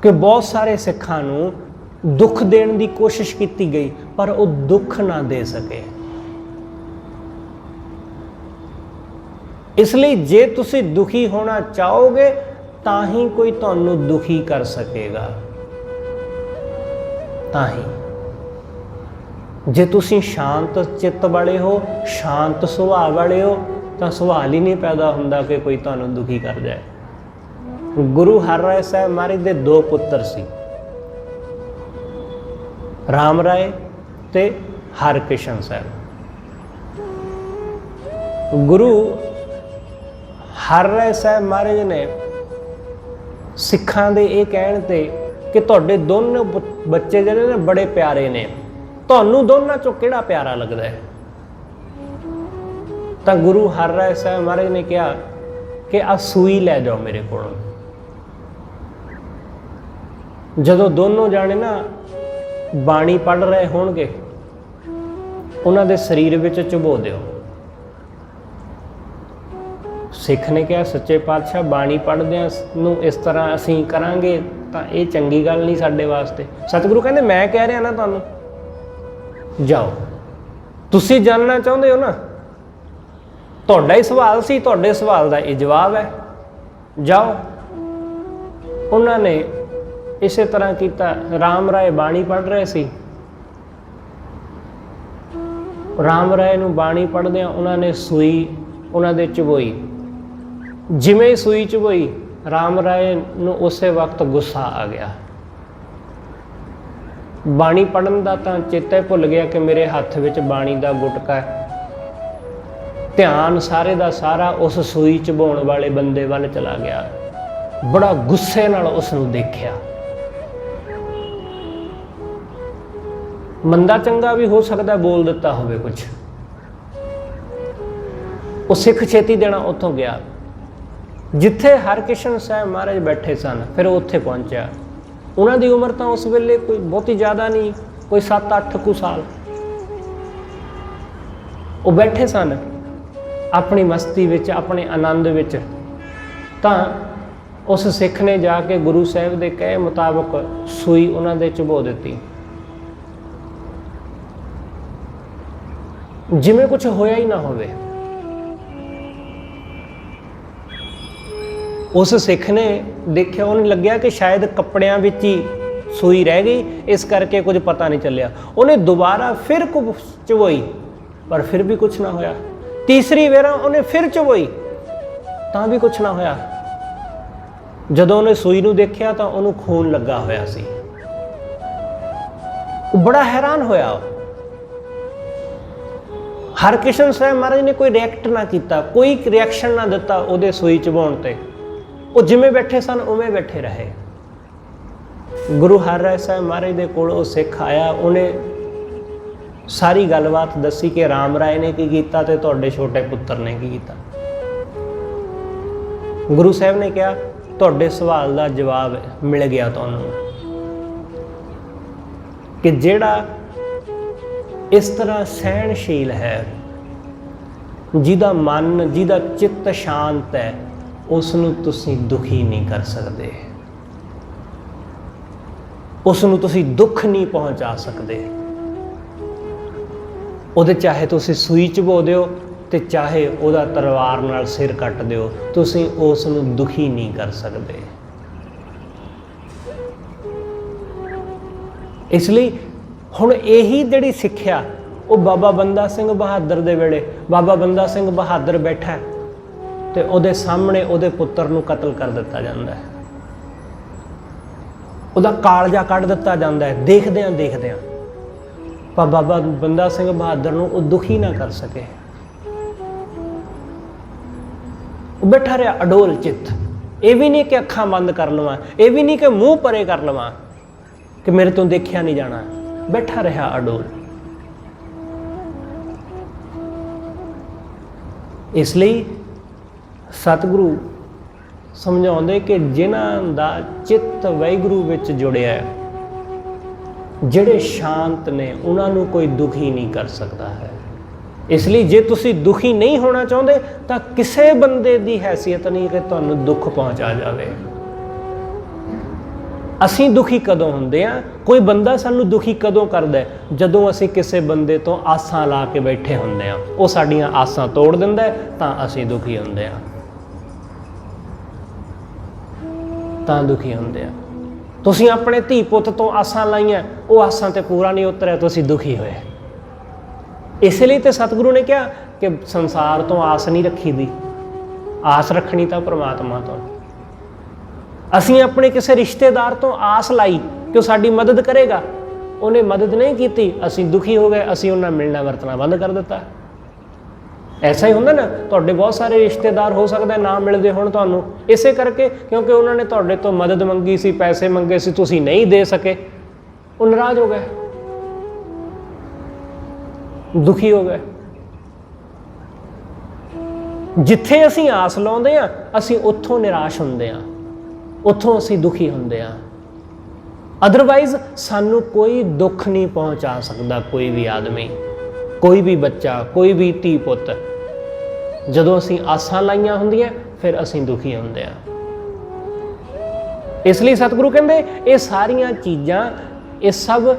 ਕਿ ਬਹੁਤ ਸਾਰੇ ਸਿੱਖਾਂ ਨੂੰ ਦੁੱਖ ਦੇਣ ਦੀ ਕੋਸ਼ਿਸ਼ ਕੀਤੀ ਗਈ ਪਰ ਉਹ ਦੁੱਖ ਨਾ ਦੇ ਸਕੇ। ਇਸ ਲਈ ਜੇ ਤੁਸੀਂ ਦੁਖੀ ਹੋਣਾ ਚਾਹੋਗੇ ਤਾਂ ਹੀ ਕੋਈ ਤੁਹਾਨੂੰ ਦੁਖੀ ਕਰ ਸਕੇਗਾ, ਤਾਂ ਹੀ। ਜੇ ਤੁਸੀਂ ਸ਼ਾਂਤ ਚਿੱਤ ਵਾਲੇ ਹੋ, ਸ਼ਾਂਤ ਸੁਭਾਅ ਵਾਲੇ ਹੋ, ਤਾਂ ਸਵਾਲ ਹੀ ਨਹੀਂ ਪੈਦਾ ਹੁੰਦਾ ਕਿ ਕੋਈ ਤੁਹਾਨੂੰ ਦੁਖੀ ਕਰ ਜਾਏ। ਗੁਰੂ ਹਰਿਰਾਏ ਸਾਹਿਬ ਮਹਾਰਾਜ ਦੇ 2 ਪੁੱਤਰ ਸੀ, ਰਾਮ ਰਾਏ ਤੇ ਹਰਕ੍ਰਿਸ਼ਨ ਸਾਹਿਬ। ਗੁਰੂ ਹਰਿਰਾਏ ਸਾਹਿਬ ਮਹਾਰਾਜ ਨੇ ਸਿੱਖਾਂ ਦੇ ਇਹ ਕਹਿਣ ਤੇ ਕਿ ਤੁਹਾਡੇ ਦੋਨੋਂ ਬੱਚੇ ਜਿਹੜੇ ਨੇ ਬੜੇ ਪਿਆਰੇ ਨੇ, ਤੁਹਾਨੂੰ ਦੋਨਾਂ ਚੋਂ ਕਿਹੜਾ ਪਿਆਰਾ ਲੱਗਦਾ ਹੈ? ਤਾਂ ਗੁਰੂ ਹਰਿਰਾਏ ਸਾਹਿਬ ਮਹਾਰਾਜ ਨੇ ਕਿਹਾ ਕਿ ਆ ਸੂਈ ਲੈ ਜਾਓ ਮੇਰੇ ਕੋਲੋਂ। ਜਦੋਂ ਦੋਨੋਂ ਜਾਣੇ ਨਾ ਬਾਣੀ ਪੜ੍ਹ ਰਹੇ ਹੋਣਗੇ, ਉਹਨਾਂ ਦੇ ਸਰੀਰ ਵਿੱਚ ਚੁਬੋ ਦਿਓ। ਸਿੱਖ ਨੇ ਕਿਹਾ ਸੱਚੇ ਪਾਤਸ਼ਾਹ ਬਾਣੀ ਪੜ੍ਹਦਿਆਂ ਨੂੰ ਇਸ ਤਰ੍ਹਾਂ ਅਸੀਂ ਕਰਾਂਗੇ ਤਾਂ ਇਹ ਚੰਗੀ ਗੱਲ ਨਹੀਂ ਸਾਡੇ ਵਾਸਤੇ। ਸਤਿਗੁਰੂ ਕਹਿੰਦੇ ਮੈਂ ਕਹਿ ਰਿਹਾ ਨਾ ਤੁਹਾਨੂੰ, ਜਾਓ। ਤੁਸੀਂ ਜਾਣਨਾ ਚਾਹੁੰਦੇ ਹੋ ਨਾ, ਤੁਹਾਡਾ ਹੀ ਸਵਾਲ ਸੀ, ਤੁਹਾਡੇ ਸਵਾਲ ਦਾ ਇਹ ਜਵਾਬ ਹੈ, ਜਾਓ। ਉਹਨਾਂ ਨੇ ਇਸੇ ਤਰ੍ਹਾਂ ਕੀਤਾ। ਰਾਮ ਰਾਏ ਬਾਣੀ ਪੜ੍ਹ ਰਹੇ ਸੀ। ਰਾਮ ਰਾਏ ਨੂੰ ਬਾਣੀ ਪੜ੍ਹਦਿਆਂ ਉਹਨਾਂ ਨੇ ਸੂਈ ਉਹਨਾਂ ਦੇ ਚੁਬੋਈ। ਜਿਵੇਂ ਸੂਈ ਚੁਬੋਈ, ਰਾਮ ਰਾਏ ਨੂੰ ਉਸੇ ਵਕਤ ਗੁੱਸਾ ਆ ਗਿਆ। ਬਾਣੀ ਪੜ੍ਹਨ ਦਾ ਤਾਂ ਚੇਤਾ ਭੁੱਲ ਗਿਆ ਕਿ ਮੇਰੇ ਹੱਥ ਵਿੱਚ ਬਾਣੀ ਦਾ ਗੁਟਕਾ ਹੈ। ਧਿਆਨ ਸਾਰੇ ਦਾ ਸਾਰਾ ਉਸ ਸੂਈ ਚੁਬਾਉਣ ਵਾਲੇ ਬੰਦੇ ਵੱਲ ਚਲਾ ਗਿਆ। ਬੜਾ ਗੁੱਸੇ ਨਾਲ ਉਸ ਨੂੰ ਦੇਖਿਆ। ਮੰਦਾ ਚੰਗਾ ਵੀ ਹੋ ਸਕਦਾ ਬੋਲ ਦਿੱਤਾ ਹੋਵੇ ਕੁਛ। ਉਹ ਸਿੱਖ ਛੇਤੀ ਦੇਣਾ ਉੱਥੋਂ ਗਿਆ ਜਿੱਥੇ ਹਰਕ੍ਰਿਸ਼ਨ ਸਾਹਿਬ ਮਹਾਰਾਜ ਬੈਠੇ ਸਨ। ਫਿਰ ਉਹ ਉੱਥੇ ਪਹੁੰਚਿਆ। ਉਹਨਾਂ ਦੀ ਉਮਰ ਤਾਂ ਉਸ ਵੇਲੇ ਕੋਈ ਬਹੁਤੀ ਜ਼ਿਆਦਾ ਨਹੀਂ, ਕੋਈ 7-8 ਕੁ ਸਾਲ। ਉਹ ਬੈਠੇ ਸਨ ਆਪਣੀ ਮਸਤੀ ਵਿੱਚ, ਆਪਣੇ ਆਨੰਦ ਵਿੱਚ। ਤਾਂ ਉਸ ਸਿੱਖ ਨੇ ਜਾ ਕੇ ਗੁਰੂ ਸਾਹਿਬ ਦੇ ਕਹੇ ਮੁਤਾਬਕ ਸੂਈ ਉਹਨਾਂ ਦੇ ਚੁਬੋ ਦਿੱਤੀ। ਜਿਵੇਂ ਕੁਝ ਹੋਇਆ ਹੀ ਨਾ ਹੋਵੇ। ਉਸ ਸਿੱਖ ਨੇ ਦੇਖਿਆ, ਉਹਨੂੰ ਲੱਗਿਆ ਕਿ ਸ਼ਾਇਦ ਕੱਪੜਿਆਂ ਵਿੱਚ ਹੀ ਸੂਈ ਰਹਿ ਗਈ, ਇਸ ਕਰਕੇ ਕੁਝ ਪਤਾ ਨਹੀਂ ਚੱਲਿਆ। ਉਹਨੇ ਦੁਬਾਰਾ ਫਿਰ ਚੁਬੋਈ, ਪਰ ਫਿਰ ਵੀ ਕੁਝ ਨਾ ਹੋਇਆ। ਤੀਸਰੀ ਵਾਰ ਉਹਨੇ ਫਿਰ ਚੁਬੋਈ, ਤਾਂ ਵੀ ਕੁਝ ਨਾ ਹੋਇਆ। ਜਦੋਂ ਉਹਨੇ ਸੂਈ ਨੂੰ ਦੇਖਿਆ ਤਾਂ ਉਹਨੂੰ ਖੂਨ ਲੱਗਾ ਹੋਇਆ ਸੀ। ਉਹ ਬੜਾ ਹੈਰਾਨ ਹੋਇਆ। ਹਰਕ੍ਰਿਸ਼ਨ ਸਾਹਿਬ ਮਹਾਰਾਜ ਨੇ ਕੋਈ ਰਿਐਕਟ ਨਾ ਕੀਤਾ, ਕੋਈ ਰਿਐਕਸ਼ਨ ਨਾ ਦਿੱਤਾ ਉਹਦੇ ਸੂਈ ਚੁਬਾਉਣ ਤੇ। ਉਹ ਜਿਵੇਂ ਬੈਠੇ ਸਨ ਉਵੇਂ ਬੈਠੇ ਰਹੇ। ਗੁਰੂ ਹਰਿਰਾਏ ਸਾਹਿਬ ਮਹਾਰਾਜ ਦੇ ਕੋਲ ਉਹ ਸਿੱਖ ਆਇਆ। ਉਹਨੇ ਸਾਰੀ ਗੱਲਬਾਤ ਦੱਸੀ ਕਿ ਰਾਮ ਰਾਏ ਨੇ ਕੀ ਕੀਤਾ ਤੇ ਤੁਹਾਡੇ ਛੋਟੇ ਪੁੱਤਰ ਨੇ ਕੀ ਕੀਤਾ। ਗੁਰੂ ਸਾਹਿਬ ਨੇ ਕਿਹਾ ਤੁਹਾਡੇ ਸਵਾਲ ਦਾ ਜਵਾਬ ਮਿਲ ਗਿਆ ਤੁਹਾਨੂੰ, ਕਿ ਜਿਹੜਾ ਇਸ ਤਰ੍ਹਾਂ ਸਹਿਣਸ਼ੀਲ ਹੈ, ਜਿਹਦਾ ਮਨ, ਜਿਹਦਾ ਚਿੱਤ ਸ਼ਾਂਤ ਹੈ, ਉਸ ਨੂੰ ਤੁਸੀਂ ਦੁਖੀ ਨਹੀਂ ਕਰ ਸਕਦੇ। ਉਸ ਨੂੰ ਤੁਸੀਂ ਦੁੱਖ ਨਹੀਂ ਪਹੁੰਚਾ ਸਕਦੇ। ਉਹਦੇ ਚਾਹੇ ਤੁਸੀਂ ਸੂਈ ਚੁਬੋ ਦਿਓ ਤੇ ਚਾਹੇ ਉਹਦਾ ਤਲਵਾਰ ਨਾਲ ਸਿਰ ਕੱਟ ਦਿਓ, ਤੁਸੀਂ ਉਸ ਨੂੰ ਦੁਖੀ ਨਹੀਂ ਕਰ ਸਕਦੇ। ਇਸ ਲਈ ਹੁਣ ਇਹੀ ਜਿਹੜੀ ਸਿੱਖਿਆ ਉਹ ਬਾਬਾ ਬੰਦਾ ਸਿੰਘ ਬਹਾਦਰ ਦੇ ਵੇਲੇ, ਬਾਬਾ ਬੰਦਾ ਸਿੰਘ ਬਹਾਦਰ ਬੈਠਾ ਤੇ ਉਹਦੇ ਸਾਹਮਣੇ ਉਹਦੇ ਪੁੱਤਰ ਨੂੰ ਕਤਲ ਕਰ ਦਿੱਤਾ ਜਾਂਦਾ ਹੈ। ਉਹਦਾ ਕਾਲਜਾ ਕੱਢ ਦਿੱਤਾ ਜਾਂਦਾ ਹੈ। ਦੇਖਦਿਆਂ ਦੇਖਦਿਆਂ ਪਰ ਬਾਬਾ ਬੰਦਾ ਸਿੰਘ ਬਹਾਦਰ ਨੂੰ ਉਹ ਦੁਖੀ ਨਾ ਕਰ ਸਕੇ। ਉਹ ਬੈਠਾ ਰਿਹਾ ਅਡੋਲ ਚਿੱਤ। ਇਹ ਵੀ ਨਹੀਂ ਕਿ ਅੱਖਾਂ ਬੰਦ ਕਰ ਲਵਾਂ, ਇਹ ਵੀ ਨਹੀਂ ਕਿ ਮੂੰਹ ਪਰੇ ਕਰ ਲਵਾਂ ਕਿ ਮੇਰੇ ਤੋਂ ਦੇਖਿਆ ਨਹੀਂ ਜਾਣਾ। ਬੈਠਾ ਰਿਹਾ ਅਡੋਲ। ਇਸ ਲਈ ਸਤਿਗੁਰੂ ਸਮਝਾਉਂਦੇ ਕਿ ਜਿਨ੍ਹਾਂ ਦਾ ਚਿੱਤ ਵਾਹਿਗੁਰੂ ਵਿੱਚ ਜੁੜਿਆ ਹੈ, ਜਿਹੜੇ ਸ਼ਾਂਤ ਨੇ, ਉਹਨਾਂ ਨੂੰ ਕੋਈ ਦੁਖੀ ਨਹੀਂ ਕਰ ਸਕਦਾ ਹੈ। ਇਸ ਲਈ ਜੇ ਤੁਸੀਂ ਦੁਖੀ ਨਹੀਂ ਹੋਣਾ ਚਾਹੁੰਦੇ ਤਾਂ ਕਿਸੇ ਬੰਦੇ ਦੀ ਹੈਸੀਅਤ ਨਹੀਂ ਕਿ ਤੁਹਾਨੂੰ ਦੁੱਖ ਪਹੁੰਚਾ ਜਾਵੇ। ਅਸੀਂ ਦੁਖੀ ਕਦੋਂ ਹੁੰਦੇ ਹਾਂ? ਕੋਈ ਬੰਦਾ ਸਾਨੂੰ ਦੁਖੀ ਕਦੋਂ ਕਰਦਾ? ਜਦੋਂ ਅਸੀਂ ਕਿਸੇ ਬੰਦੇ ਤੋਂ ਆਸਾਂ ਲਾ ਕੇ ਬੈਠੇ ਹੁੰਦੇ ਹਾਂ, ਉਹ ਸਾਡੀਆਂ ਆਸਾਂ ਤੋੜ ਦਿੰਦਾ ਤਾਂ ਅਸੀਂ ਦੁਖੀ ਹੁੰਦੇ ਹਾਂ, ਤਾਂ ਦੁਖੀ ਹੁੰਦੇ ਹਾਂ। ਤੁਸੀਂ ਆਪਣੇ ਧੀ ਪੁੱਤ ਤੋਂ ਆਸਾਂ ਲਾਈਆਂ, ਉਹ ਆਸਾਂ ਤੇ ਪੂਰਾ ਨਹੀਂ ਉਤਰਿਆ, ਤੁਸੀਂ ਦੁਖੀ ਹੋਏ। ਇਸ ਲਈ ਤੇ ਸਤਿਗੁਰੂ ਨੇ ਕਿਹਾ ਕਿ ਸੰਸਾਰ ਤੋਂ ਆਸ ਨਹੀਂ ਰੱਖੀ ਦੀ, ਆਸ ਰੱਖਣੀ ਤਾਂ ਪ੍ਰਮਾਤਮਾ ਤੋਂ। ਅਸੀਂ ਆਪਣੇ ਕਿਸੇ ਰਿਸ਼ਤੇਦਾਰ ਤੋਂ ਆਸ ਲਾਈ ਕਿ ਉਹ ਸਾਡੀ ਮਦਦ ਕਰੇਗਾ, ਉਹਨੇ ਮਦਦ ਨਹੀਂ ਕੀਤੀ, ਅਸੀਂ ਦੁਖੀ ਹੋ ਗਏ, ਅਸੀਂ ਉਹਨਾਂ ਮਿਲਣਾ ਵਰਤਣਾ ਬੰਦ ਕਰ ਦਿੱਤਾ। ਐਸਾ ਹੀ ਹੁੰਦਾ ਨਾ, ਤੁਹਾਡੇ ਬਹੁਤ ਸਾਰੇ ਰਿਸ਼ਤੇਦਾਰ ਹੋ ਸਕਦਾ ਨਾ ਮਿਲਦੇ ਹੋਣ ਤੁਹਾਨੂੰ, ਇਸੇ ਕਰਕੇ ਕਿਉਂਕਿ ਉਹਨਾਂ ਨੇ ਤੁਹਾਡੇ ਤੋਂ ਮਦਦ ਮੰਗੀ ਸੀ, ਪੈਸੇ ਮੰਗੇ ਸੀ, ਤੁਸੀਂ ਨਹੀਂ ਦੇ ਸਕੇ, ਉਹ ਨਾਰਾਜ਼ ਹੋ ਗਏ, ਦੁਖੀ ਹੋ ਗਏ। ਜਿੱਥੇ ਅਸੀਂ ਆਸ ਲਾਉਂਦੇ ਹਾਂ ਅਸੀਂ ਉੱਥੋਂ ਨਿਰਾਸ਼ ਹੁੰਦੇ ਹਾਂ, ਉੱਥੋਂ ਅਸੀਂ ਦੁਖੀ ਹੁੰਦੇ ਹਾਂ। ਅਦਰਵਾਈਜ਼ ਸਾਨੂੰ ਕੋਈ ਦੁੱਖ ਨਹੀਂ ਪਹੁੰਚਾ ਸਕਦਾ ਕੋਈ ਵੀ ਆਦਮੀ, ਕੋਈ ਵੀ ਬੱਚਾ, ਕੋਈ ਵੀ ਧੀ ਪੁੱਤ। ਜਦੋਂ ਅਸੀਂ ਆਸਾਂ ਲਾਈਆਂ ਹੁੰਦੀਆਂ ਫਿਰ ਅਸੀਂ ਦੁਖੀ ਹੁੰਦੇ ਹਾਂ। ਇਸ ਲਈ ਸਤਿਗੁਰੂ ਕਹਿੰਦੇ ਇਹ ਸਾਰੀਆਂ ਚੀਜ਼ਾਂ ਇਹ ਸਭ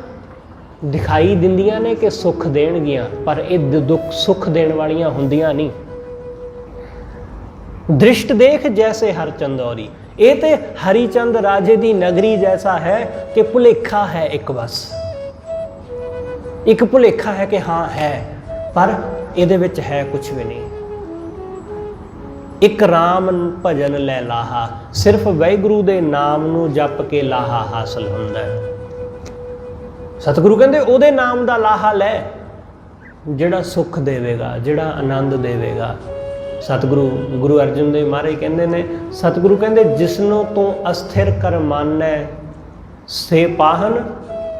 ਦਿਖਾਈ ਦਿੰਦੀਆਂ ਨੇ ਕਿ ਸੁੱਖ ਦੇਣਗੀਆਂ, ਪਰ ਇਹ ਦੁੱਖ ਸੁੱਖ ਦੇਣ ਵਾਲੀਆਂ ਹੁੰਦੀਆਂ ਨਹੀਂ। ਦ੍ਰਿਸ਼ਟ ਦੇਖ ਜੈਸੇ ਹਰ ਚੰਦੌਰੀ, ਇਹ ਤੇ ਹਰੀ ਚੰਦ ਰਾਜੇ ਦੀ ਨਗਰੀ ਜੈਸਾ ਹੈ ਕਿ ਭੁਲੇਖਾ ਹੈ ਇੱਕ, ਬਸ ਇੱਕ ਭੁਲੇਖਾ ਹੈ ਕਿ ਹਾਂ ਹੈ, ਪਰ ਇਹਦੇ ਵਿੱਚ ਹੈ ਕੁਛ ਵੀ ਨਹੀਂ। ਇੱਕ ਰਾਮ ਭਜਨ ਲੈ ਲਾਹਾ, ਸਿਰਫ ਵਾਹਿਗੁਰੂ ਦੇ ਨਾਮ ਨੂੰ ਜਪ ਕੇ ਲਾਹਾ ਹਾਸਲ ਹੁੰਦਾ ਹੈ। ਸਤਿਗੁਰੂ ਕਹਿੰਦੇ ਉਹਦੇ ਨਾਮ ਦਾ ਲਾਹਾ ਲੈ ਜਿਹੜਾ ਸੁੱਖ ਦੇਵੇਗਾ, ਜਿਹੜਾ ਆਨੰਦ ਦੇਵੇਗਾ। ਸਤਿਗੁਰੂ ਗੁਰੂ ਅਰਜਨ ਦੇਵ ਮਹਾਰਾਜ ਕਹਿੰਦੇ ਨੇ, ਸਤਿਗੁਰੂ ਕਹਿੰਦੇ ਜਿਸਨੂੰ ਤੂੰ ਅਸਥਿਰ ਕਰ ਮਾਨੈ ਸੇ ਪਾਹਨ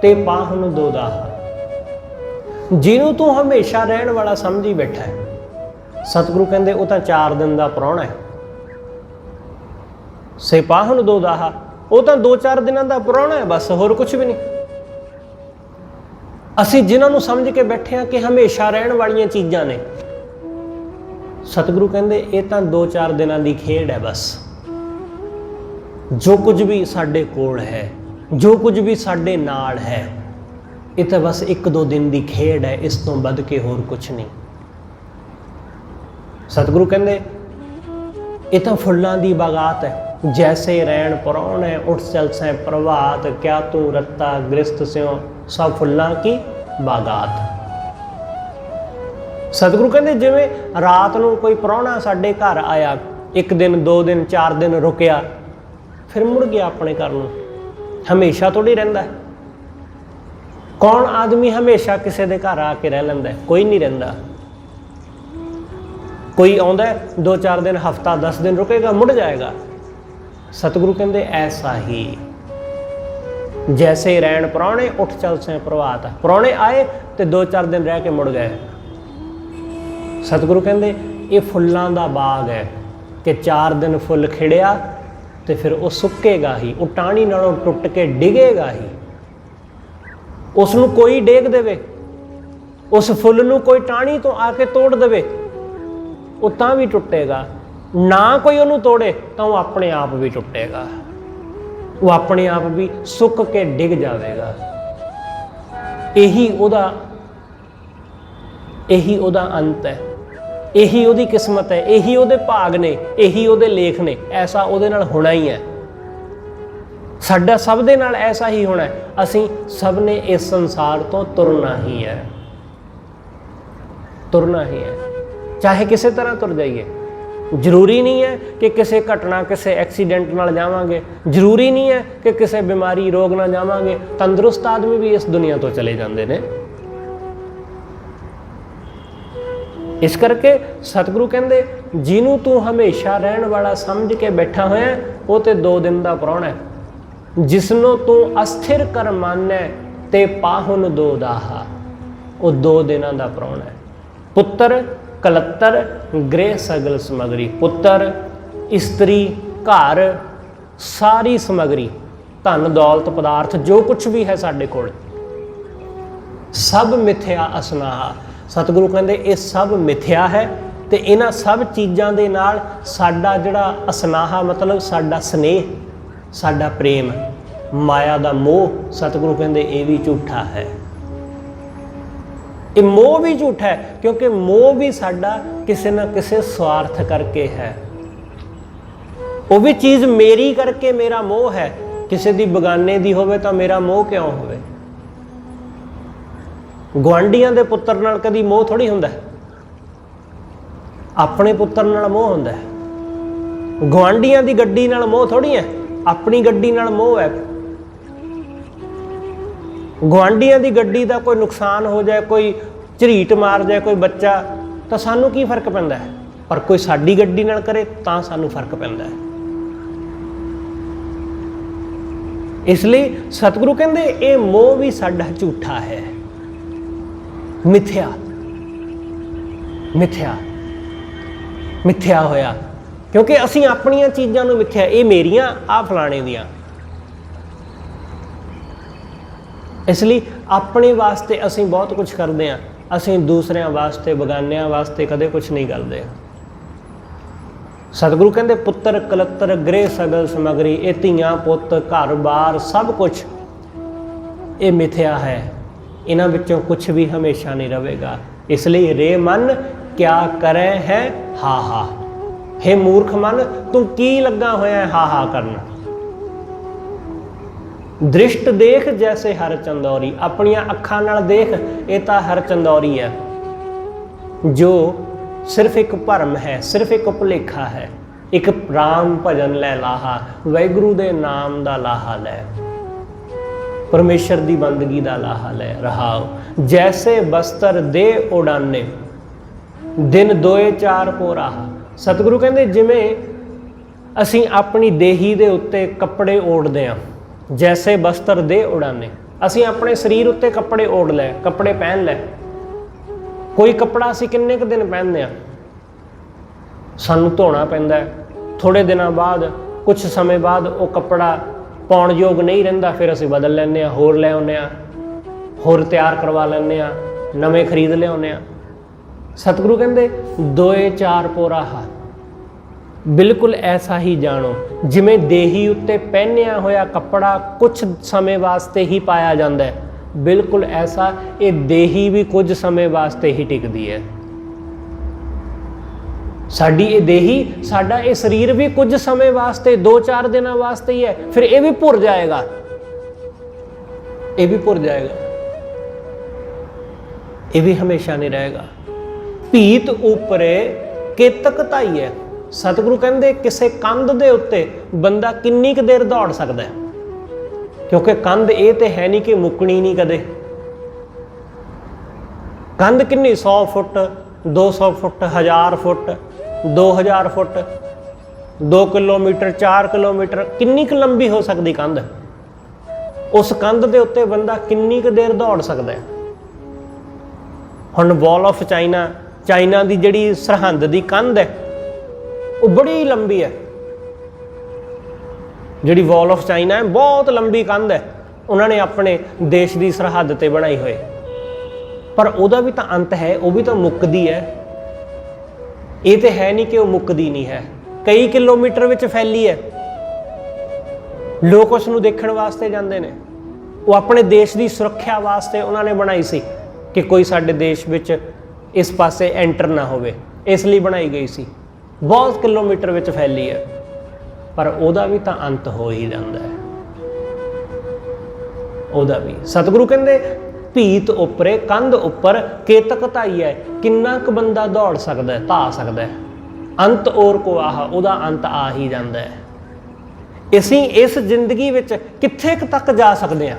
ਤੇ ਪਾਹਨ ਦੋ ਦਾਹਾ। ਜਿਹਨੂੰ ਤੂੰ ਹਮੇਸ਼ਾ ਰਹਿਣ ਵਾਲਾ ਸਮਝੀ ਬੈਠਾ ਹੈ, ਸਤਿਗੁਰੂ ਕਹਿੰਦੇ ਉਹ ਤਾਂ 4 ਦਿਨ ਦਾ ਪ੍ਰਾਹੁਣਾ ਹੈ। ਸੇ ਪਾਹਨ ਦੋ ਦਾਹਾ, ਉਹ ਤਾਂ 2-4 ਦਿਨਾਂ ਦਾ ਪ੍ਰਾਹੁਣਾ ਹੈ, ਬਸ ਹੋਰ ਕੁਝ ਵੀ ਨਹੀਂ। ਅਸੀਂ ਜਿਨ੍ਹਾਂ ਨੂੰ ਸਮਝ ਕੇ ਬੈਠੇ ਹਾਂ ਕਿ ਹਮੇਸ਼ਾ ਰਹਿਣ ਵਾਲੀਆਂ ਚੀਜ਼ਾਂ ਨੇ, ਸਤਿਗੁਰੂ ਕਹਿੰਦੇ ਇਹ ਤਾਂ 2-4 ਦਿਨਾਂ ਦੀ ਖੇਡ ਹੈ ਬਸ। ਜੋ ਕੁਝ ਵੀ ਸਾਡੇ ਕੋਲ ਹੈ, ਜੋ ਕੁਝ ਵੀ ਸਾਡੇ ਨਾਲ ਹੈ, ਇਹ ਤਾਂ ਬਸ 1-2 ਦਿਨ ਦੀ ਖੇਡ ਹੈ, ਇਸ ਤੋਂ ਵੱਧ ਕੇ ਹੋਰ ਕੁਝ ਨਹੀਂ। ਸਤਿਗੁਰੂ ਕਹਿੰਦੇ ਇਹ ਤਾਂ ਫੁੱਲਾਂ ਦੀ ਬਾਗਾਤ ਹੈ, ਜੈਸੇ ਰੈਣ ਪਰੌਣੇ ਉੱਠ ਚਲ ਸੈਂ ਪ੍ਰਭਾਤ, ਕਿਆ ਤੂੰ ਰੱਤਾ ਗ੍ਰਸਤ ਸਿਓ ਸਭ ਫੁੱਲਾਂ ਕੀ ਬਾਗਾਤ। ਸਤਿਗੁਰੂ ਕਹਿੰਦੇ ਜਿਵੇਂ ਰਾਤ ਨੂੰ ਕੋਈ ਪ੍ਰਾਹੁਣਾ ਸਾਡੇ ਘਰ ਆਇਆ, 1 ਦਿਨ 2 ਦਿਨ 4 ਦਿਨ ਰੁਕਿਆ, ਫਿਰ ਮੁੜ ਗਿਆ ਆਪਣੇ ਘਰ ਨੂੰ, ਹਮੇਸ਼ਾ ਥੋੜ੍ਹੀ ਰਹਿੰਦਾ। ਕੌਣ ਆਦਮੀ ਹਮੇਸ਼ਾ ਕਿਸੇ ਦੇ ਘਰ ਆ ਕੇ ਰਹਿ ਲੈਂਦਾ? ਕੋਈ ਨਹੀਂ ਰਹਿੰਦਾ। ਕੋਈ ਆਉਂਦਾ 2-4 ਦਿਨ, ਹਫਤਾ 10 ਦਿਨ ਰੁਕੇਗਾ, ਮੁੜ ਜਾਏਗਾ। ਸਤਿਗੁਰੂ ਕਹਿੰਦੇ ਐਸਾ ਹੀ ਜੈਸੇ ਰਹਿਣ ਪ੍ਰਾਹੁਣੇ ਉੱਠ ਚਲ ਸੈਂ ਪ੍ਰਭਾਤ। ਪ੍ਰਾਹੁਣੇ ਆਏ ਤੇ 2-4 ਦਿਨ ਰਹਿ ਕੇ ਮੁੜ ਗਏ। ਸਤਿਗੁਰੂ ਕਹਿੰਦੇ ਇਹ ਫੁੱਲਾਂ ਦਾ ਬਾਗ ਹੈ ਕਿ 4 ਦਿਨ ਫੁੱਲ ਖਿੜਿਆ ਤੇ ਫਿਰ ਉਹ ਸੁੱਕੇਗਾ ਹੀ, ਉਹ ਟਾਹਣੀ ਨਾਲੋਂ ਟੁੱਟ ਕੇ ਡਿੱਗੇਗਾ ਹੀ। ਉਸ ਨੂੰ ਕੋਈ ਡੇਗ ਦੇਵੇ, ਉਸ ਫੁੱਲ ਨੂੰ ਕੋਈ ਟਾਹਣੀ ਤੋਂ ਆ ਕੇ ਤੋੜ ਦੇਵੇ, ਉਹ ਤਾਂ ਵੀ ਟੁੱਟੇਗਾ। ਨਾ ਕੋਈ ਉਹਨੂੰ ਤੋੜੇ ਤਾਂ ਉਹ ਆਪਣੇ ਆਪ ਵੀ ਟੁੱਟੇਗਾ, ਉਹ ਆਪਣੇ ਆਪ ਵੀ ਸੁੱਕ ਕੇ ਡਿੱਗ ਜਾਵੇਗਾ। ਇਹੀ ਉਹਦਾ ਅੰਤ ਹੈ, ਇਹੀ ਉਹਦੀ ਕਿਸਮਤ ਹੈ, ਇਹੀ ਉਹਦੇ ਭਾਗ ਨੇ, ਇਹੀ ਉਹਦੇ ਲੇਖ ਨੇ। ਐਸਾ ਉਹਦੇ ਨਾਲ ਹੋਣਾ ਹੀ ਹੈ, ਸਾਡਾ ਸਭ ਦੇ ਨਾਲ ਐਸਾ ਹੀ ਹੋਣਾ ਹੈ। ਅਸੀਂ ਸਭ ਨੇ ਇਸ ਸੰਸਾਰ ਤੋਂ ਤੁਰਨਾ ਹੀ ਹੈ, ਤੁਰਨਾ ਹੀ ਹੈ, ਚਾਹੇ ਕਿਸੇ ਤਰ੍ਹਾਂ ਤੁਰ ਜਾਈਏ। ਜ਼ਰੂਰੀ ਨਹੀਂ ਹੈ ਕਿ ਕਿਸੇ ਘਟਨਾ, ਕਿਸੇ ਐਕਸੀਡੈਂਟ ਨਾਲ ਜਾਵਾਂਗੇ, ਜ਼ਰੂਰੀ ਨਹੀਂ ਹੈ ਕਿ ਕਿਸੇ ਬਿਮਾਰੀ ਰੋਗ ਨਾਲ ਜਾਵਾਂਗੇ। ਤੰਦਰੁਸਤ ਆਦਮੀ ਵੀ ਇਸ ਦੁਨੀਆ ਤੋਂ ਚਲੇ ਜਾਂਦੇ ਨੇ। ਇਸ ਕਰਕੇ ਸਤਿਗੁਰੂ ਕਹਿੰਦੇ ਜਿਹਨੂੰ ਤੂੰ ਹਮੇਸ਼ਾ ਰਹਿਣ ਵਾਲਾ ਸਮਝ ਕੇ ਬੈਠਾ ਹੋਇਆ, ਉਹ ਤੇ 2 ਦਿਨ ਦਾ ਪ੍ਰਾਹੁਣਾ ਹੈ। ਜਿਸਨੂੰ ਤੂੰ ਅਸਥਿਰ ਕਰ ਮਾਨੈ ਤੇ ਪਾਹੁਨ ਦੋ ਦਾਹਾ, ਉਹ 2 ਦਿਨਾਂ ਦਾ ਪ੍ਰਾਹੁਣਾ ਹੈ। ਪੁੱਤਰ ਕਲੱਤਰ ਗ੍ਰਹਿ ਸਗਲ ਸਮਗਰੀ, ਪੁੱਤਰ, ਇਸਤਰੀ, ਘਰ, ਸਾਰੀ ਸਮਗਰੀ, ਧਨ ਦੌਲਤ ਪਦਾਰਥ ਜੋ ਕੁਛ ਵੀ ਹੈ ਸਾਡੇ ਕੋਲ, ਸਭ ਮਿਥਿਆ ਅਸਨਾਹਾ। ਸਤਿਗੁਰੂ ਕਹਿੰਦੇ ਇਹ ਸਭ ਮਿਥਿਆ ਹੈ ਤੇ ਇਹਨਾਂ ਸਭ ਚੀਜ਼ਾਂ ਦੇ ਨਾਲ ਸਾਡਾ ਜਿਹੜਾ ਅਸਨਾਹਾ ਮਤਲਬ ਸਾਡਾ ਸਨੇਹ, ਸਾਡਾ ਪ੍ਰੇਮ, ਮਾਇਆ ਦਾ ਮੋਹ, ਸਤਿਗੁਰੂ ਕਹਿੰਦੇ ਇਹ ਵੀ ਝੂਠਾ ਹੈ। ਇਹ ਮੋਹ ਵੀ ਝੂਠਾ ਹੈ ਕਿਉਂਕਿ ਮੋਹ ਵੀ ਸਾਡਾ ਕਿਸੇ ਨਾ ਕਿਸੇ ਸਵਾਰਥ ਕਰਕੇ ਹੈ। ਉਹ ਵੀ ਚੀਜ਼ ਮੇਰੀ ਕਰਕੇ ਮੇਰਾ ਮੋਹ ਹੈ, ਕਿਸੇ ਦੀ ਬਗਾਨੇ ਦੀ ਹੋਵੇ ਤਾਂ ਮੇਰਾ ਮੋਹ ਕਿਉਂ ਹੋਵੇ। ਗੁਆਂਢੀਆਂ ਦੇ ਪੁੱਤਰ ਨਾਲ ਕਦੀ ਮੋਹ ਥੋੜੀ ਹੁੰਦਾ, ਆਪਣੇ ਪੁੱਤਰ ਨਾਲ ਮੋਹ ਹੁੰਦਾ। ਗੁਆਂਢੀਆਂ ਦੀ ਗੱਡੀ ਨਾਲ ਮੋਹ ਥੋੜੀ ਹੈ, ਆਪਣੀ ਗੱਡੀ ਨਾਲ ਮੋਹ ਹੈ। ਗੁਆਂਢੀਆਂ ਦੀ ਗੱਡੀ ਦਾ ਕੋਈ ਨੁਕਸਾਨ ਹੋ ਜਾਏ, ਕੋਈ ਝਰੀਟ ਮਾਰ ਜਾਏ ਕੋਈ ਬੱਚਾ, ਤਾਂ ਸਾਨੂੰ ਕੀ ਫਰਕ ਪੈਂਦਾ ਹੈ, ਪਰ ਕੋਈ ਸਾਡੀ ਗੱਡੀ ਨਾਲ ਕਰੇ ਤਾਂ ਸਾਨੂੰ ਫਰਕ ਪੈਂਦਾ ਹੈ। ਇਸ ਲਈ ਸਤਿਗੁਰੂ ਕਹਿੰਦੇ ਇਹ ਮੋਹ ਵੀ ਸਾਡਾ ਝੂਠਾ ਹੈ, ਮਿੱਥਿਆ ਮਿੱਥਿਆ ਮਿੱਥਿਆ ਹੋਇਆ, ਕਿਉਂਕਿ ਅਸੀਂ ਆਪਣੀਆਂ ਚੀਜ਼ਾਂ ਨੂੰ ਮਿੱਥਿਆ, ਇਹ ਮੇਰੀਆਂ, ਆਹ ਫਲਾਣੇ ਦੀਆਂ। ਇਸ ਲਈ ਆਪਣੇ ਵਾਸਤੇ ਅਸੀਂ ਬਹੁਤ ਕੁਝ ਕਰਦੇ ਹਾਂ, ਅਸੀਂ ਦੂਸਰਿਆਂ ਵਾਸਤੇ, ਬਗਾਨਿਆਂ ਵਾਸਤੇ ਕਦੇ ਕੁਝ ਨਹੀਂ ਕਰਦੇ। ਸਤਿਗੁਰੂ ਕਹਿੰਦੇ ਪੁੱਤਰ ਕਲੱਤਰ ਗ੍ਰਹਿ ਸਗਲ ਸਮਗਰੀ, ਇਹ ਧੀਆਂ ਪੁੱਤ ਘਰ ਬਾਰ ਸਭ ਕੁਝ ਇਹ ਮਿਥਿਆ ਹੈ, ਇਹਨਾਂ ਵਿੱਚੋਂ ਕੁਝ ਵੀ ਹਮੇਸ਼ਾ ਨਹੀਂ ਰਹੇਗਾ। ਇਸ ਲਈ ਰੇ ਮਨ ਕਿਆ ਕਰੇ ਹੈ ਹਾ ਹਾ, ਹੇ ਮੂਰਖ ਮਨ ਤੂੰ ਕੀ ਲੱਗਾ ਹੋਇਆ ਹਾ ਹਾ ਕਰਨ। ਦ੍ਰਿਸ਼ਟ ਦੇਖ ਜੈਸੇ ਹਰ ਚੰਦੌਰੀ, ਆਪਣੀਆਂ ਅੱਖਾਂ ਨਾਲ ਦੇਖ, ਇਹ ਤਾਂ ਹਰ ਚੰਦੌਰੀ ਹੈ ਜੋ ਸਿਰਫ ਇੱਕ ਭਰਮ ਹੈ, ਸਿਰਫ ਇੱਕ ਭੁਲੇਖਾ ਹੈ। ਇੱਕ ਰਾਮ ਭਜਨ ਲੈ ਲਾਹਾ, ਵਾਹਿਗੁਰੂ ਦੇ ਨਾਮ ਦਾ ਲਾਹਾ ਲੈ, ਪਰਮੇਸ਼ਰ ਦੀ ਬੰਦਗੀ ਦਾ ਲਾਹਾ ਲੈ ਰਹਾਓ। ਜੈਸੇ ਬਸਤਰ ਦੇ ਉਡਾਨੇ ਦਿਨ ਦੋਏ ਚਾਰ ਪੋਰਾਹਾ, ਸਤਿਗੁਰੂ ਕਹਿੰਦੇ ਜਿਵੇਂ ਅਸੀਂ ਆਪਣੀ ਦੇਹੀ ਦੇ ਉੱਤੇ ਕੱਪੜੇ ਓੜਦੇ ਹਾਂ, ਜੈਸੇ ਬਸਤਰ ਦੇ ਉਡਾਨੇ, ਅਸੀਂ ਆਪਣੇ ਸਰੀਰ ਉੱਤੇ ਕੱਪੜੇ ਓੜ ਲੈ, ਕੱਪੜੇ ਪਹਿਨ ਲੈ। ਕੋਈ ਕੱਪੜਾ ਅਸੀਂ ਕਿੰਨੇ ਕੁ ਦਿਨ ਪਹਿਨਦੇ ਹਾਂ, ਸਾਨੂੰ ਧੋਣਾ ਪੈਂਦਾ, ਥੋੜ੍ਹੇ ਦਿਨਾਂ ਬਾਅਦ, ਕੁਝ ਸਮੇਂ ਬਾਅਦ ਉਹ ਕੱਪੜਾ ਪਾਉਣ ਯੋਗ ਨਹੀਂ ਰਹਿੰਦਾ, ਫਿਰ ਅਸੀਂ ਬਦਲ ਲੈਂਦੇ ਹਾਂ, ਹੋਰ ਲੈ ਆਉਂਦੇ ਹਾਂ, ਹੋਰ ਤਿਆਰ ਕਰਵਾ ਲੈਂਦੇ ਹਾਂ, ਨਵੇਂ ਖਰੀਦ ਲਿਆਉਂਦੇ ਹਾਂ। ਸਤਿਗੁਰੂ ਕਹਿੰਦੇ ਦੋਏ ਚਾਰ ਪੋਰਾਹਾ, ਬਿਲਕੁਲ ਐਸਾ ਹੀ ਜਾਣੋ ਜਿਵੇਂ ਦੇਹੀ ਉੱਤੇ ਪਹਿਨਿਆ ਹੋਇਆ ਕੱਪੜਾ ਕੁਝ ਸਮੇਂ ਵਾਸਤੇ ਹੀ ਪਾਇਆ ਜਾਂਦਾ ਹੈ, ਬਿਲਕੁਲ ਐਸਾ ਇਹ ਦੇਹੀ ਵੀ ਕੁਝ ਸਮੇਂ ਵਾਸਤੇ ਹੀ ਟਿਕਦੀ ਹੈ। ਸਾਡੀ ਇਹ ਦੇਹੀ, ਸਾਡਾ ਇਹ ਸਰੀਰ ਵੀ ਕੁਝ ਸਮੇਂ ਵਾਸਤੇ, 2-4 ਦਿਨਾਂ ਵਾਸਤੇ ਹੀ ਹੈ, ਫਿਰ ਇਹ ਵੀ ਭੁਰ ਜਾਏਗਾ, ਇਹ ਵੀ ਭੁਰ ਜਾਏਗਾ, ਇਹ ਵੀ ਹਮੇਸ਼ਾ ਨਹੀਂ ਰਹੇਗਾ। ਭੀਤ ਉਪਰੇ ਕੇਤਕ ਧਾਈ ਹੈ, ਸਤਿਗੁਰੂ ਕਹਿੰਦੇ ਕਿਸੇ ਕੰਧ ਦੇ ਉੱਤੇ ਬੰਦਾ ਕਿੰਨੀ ਕੁ ਦੇਰ ਦੌੜ ਸਕਦਾ ਹੈ, ਕਿਉਂਕਿ ਕੰਧ ਇਹ ਤੇ ਹੈ ਨਹੀਂ ਕਿ ਮੁੱਕਣੀ ਨਹੀਂ ਕਦੇ। ਕੰਧ ਕਿੰਨੀ, 100 ਫੁੱਟ, 200 ਫੁੱਟ, 1000 ਫੁੱਟ, 2000 ਫੁੱਟ, 2 ਕਿਲੋਮੀਟਰ, 4 ਕਿਲੋਮੀਟਰ, ਕਿੰਨੀ ਕੁ ਲੰਬੀ ਹੋ ਸਕਦੀ ਕੰਧ। ਉਸ ਕੰਧ ਦੇ ਉੱਤੇ ਬੰਦਾ ਕਿੰਨੀ ਕੁ ਦੇਰ ਦੌੜ ਸਕਦਾ ਹੈ। ਹੁਣ ਵਾਲ ਆਫ ਚਾਈਨਾ, ਚਾਈਨਾ ਦੀ ਜਿਹੜੀ ਸਰਹੰਦ ਦੀ ਕੰਧ ਹੈ ਉਹ ਬੜੀ ਲੰਬੀ ਹੈ, ਜਿਹੜੀ ਵਾਲ ਆਫ ਚਾਈਨਾ ਹੈ ਬਹੁਤ ਲੰਬੀ ਕੰਧ ਹੈ, ਉਹਨਾਂ ਨੇ ਆਪਣੇ ਦੇਸ਼ ਦੀ ਸਰਹੱਦ ਤੇ ਬਣਾਈ ਹੋਈ, ਪਰ ਉਹਦਾ ਵੀ ਤਾਂ ਅੰਤ ਹੈ, ਉਹ ਵੀ ਤਾਂ ਮੁੱਕਦੀ ਹੈ। ਇਹ ਤੇ ਹੈ ਨਹੀਂ ਕਿ ਉਹ ਮੁੱਕਦੀ ਨਹੀਂ ਹੈ, ਕਈ ਕਿਲੋਮੀਟਰ ਵਿੱਚ ਫੈਲੀ ਹੈ, ਲੋਕ ਉਸ ਨੂੰ ਦੇਖਣ ਵਾਸਤੇ ਜਾਂਦੇ ਨੇ। ਉਹ ਆਪਣੇ ਦੇਸ਼ ਦੀ ਸੁਰੱਖਿਆ ਵਾਸਤੇ ਉਹਨਾਂ ਨੇ ਬਣਾਈ ਸੀ ਕਿ ਕੋਈ ਸਾਡੇ ਦੇਸ਼ ਵਿੱਚ ਇਸ ਪਾਸੇ ਐਂਟਰ ਨਾ ਹੋਵੇ, ਇਸ ਲਈ ਬਣਾਈ ਗਈ ਸੀ। ਬਹੁਤ ਕਿਲੋਮੀਟਰ ਵਿੱਚ ਫੈਲੀ ਹੈ, ਪਰ ਉਹਦਾ ਵੀ ਤਾਂ ਅੰਤ ਹੋ ਹੀ ਜਾਂਦਾ ਹੈ, ਉਹਦਾ ਵੀ। ਸਤਿਗੁਰੂ ਕਹਿੰਦੇ ਭੀਤ ਉੱਪਰੇ ਕੰਧ ਉੱਪਰ ਕੇਤਕ ਧਾਈ ਹੈ, ਕਿੰਨਾ ਕੁ ਬੰਦਾ ਦੌੜ ਸਕਦਾ ਹੈ, ਧਾ ਸਕਦਾ ਹੈ। ਅੰਤ ਔਰ ਕੋ ਆਹ, ਉਹਦਾ ਅੰਤ ਆ ਹੀ ਜਾਂਦਾ ਹੈ। ਅਸੀਂ ਇਸ ਜ਼ਿੰਦਗੀ ਵਿੱਚ ਕਿੱਥੇ ਕੁ ਤੱਕ ਜਾ ਸਕਦੇ ਹਾਂ,